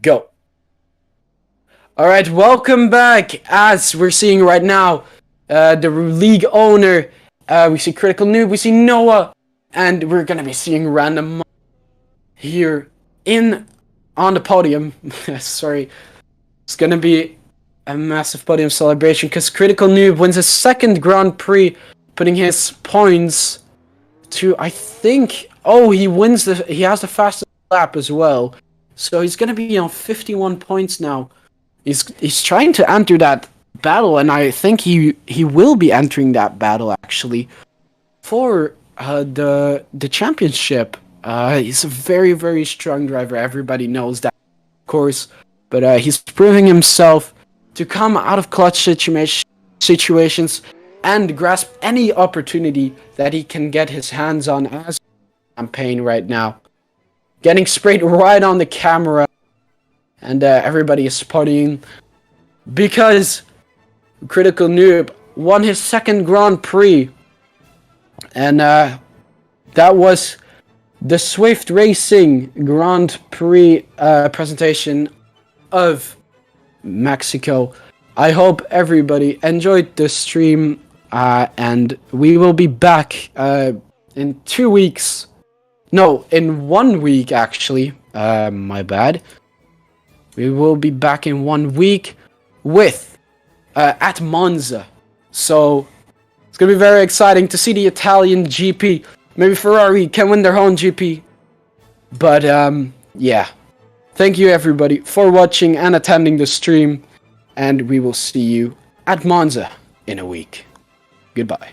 Go. Alright, welcome back. As we're seeing right now, the league owner, we see Critical Noob, we see Noah, and we're gonna be seeing Random here on the podium. Sorry. It's gonna be a massive podium celebration, because Critical Noob wins his second Grand Prix, putting his points to, I think, he has the fastest lap as well. So he's going to be on 51 points now. he's trying to enter that battle, and I think he will be entering that battle actually for the championship. He's a very, very strong driver. Everybody knows that, of course. But he's proving himself to come out of clutch situations and grasp any opportunity that he can get his hands on as campaign right now. Getting sprayed right on the camera. And everybody is partying because Critical Noob won his second Grand Prix. And that was the Swift Racing Grand Prix presentation of Mexico. I hope everybody enjoyed the stream, and we will be back in 2 weeks. No, in 1 week actually. My bad. We will be back in 1 week with at Monza. So it's gonna be very exciting to see the Italian GP. Maybe Ferrari can win their own GP. But yeah. Thank you everybody for watching and attending the stream. And we will see you at Monza in a week. Goodbye.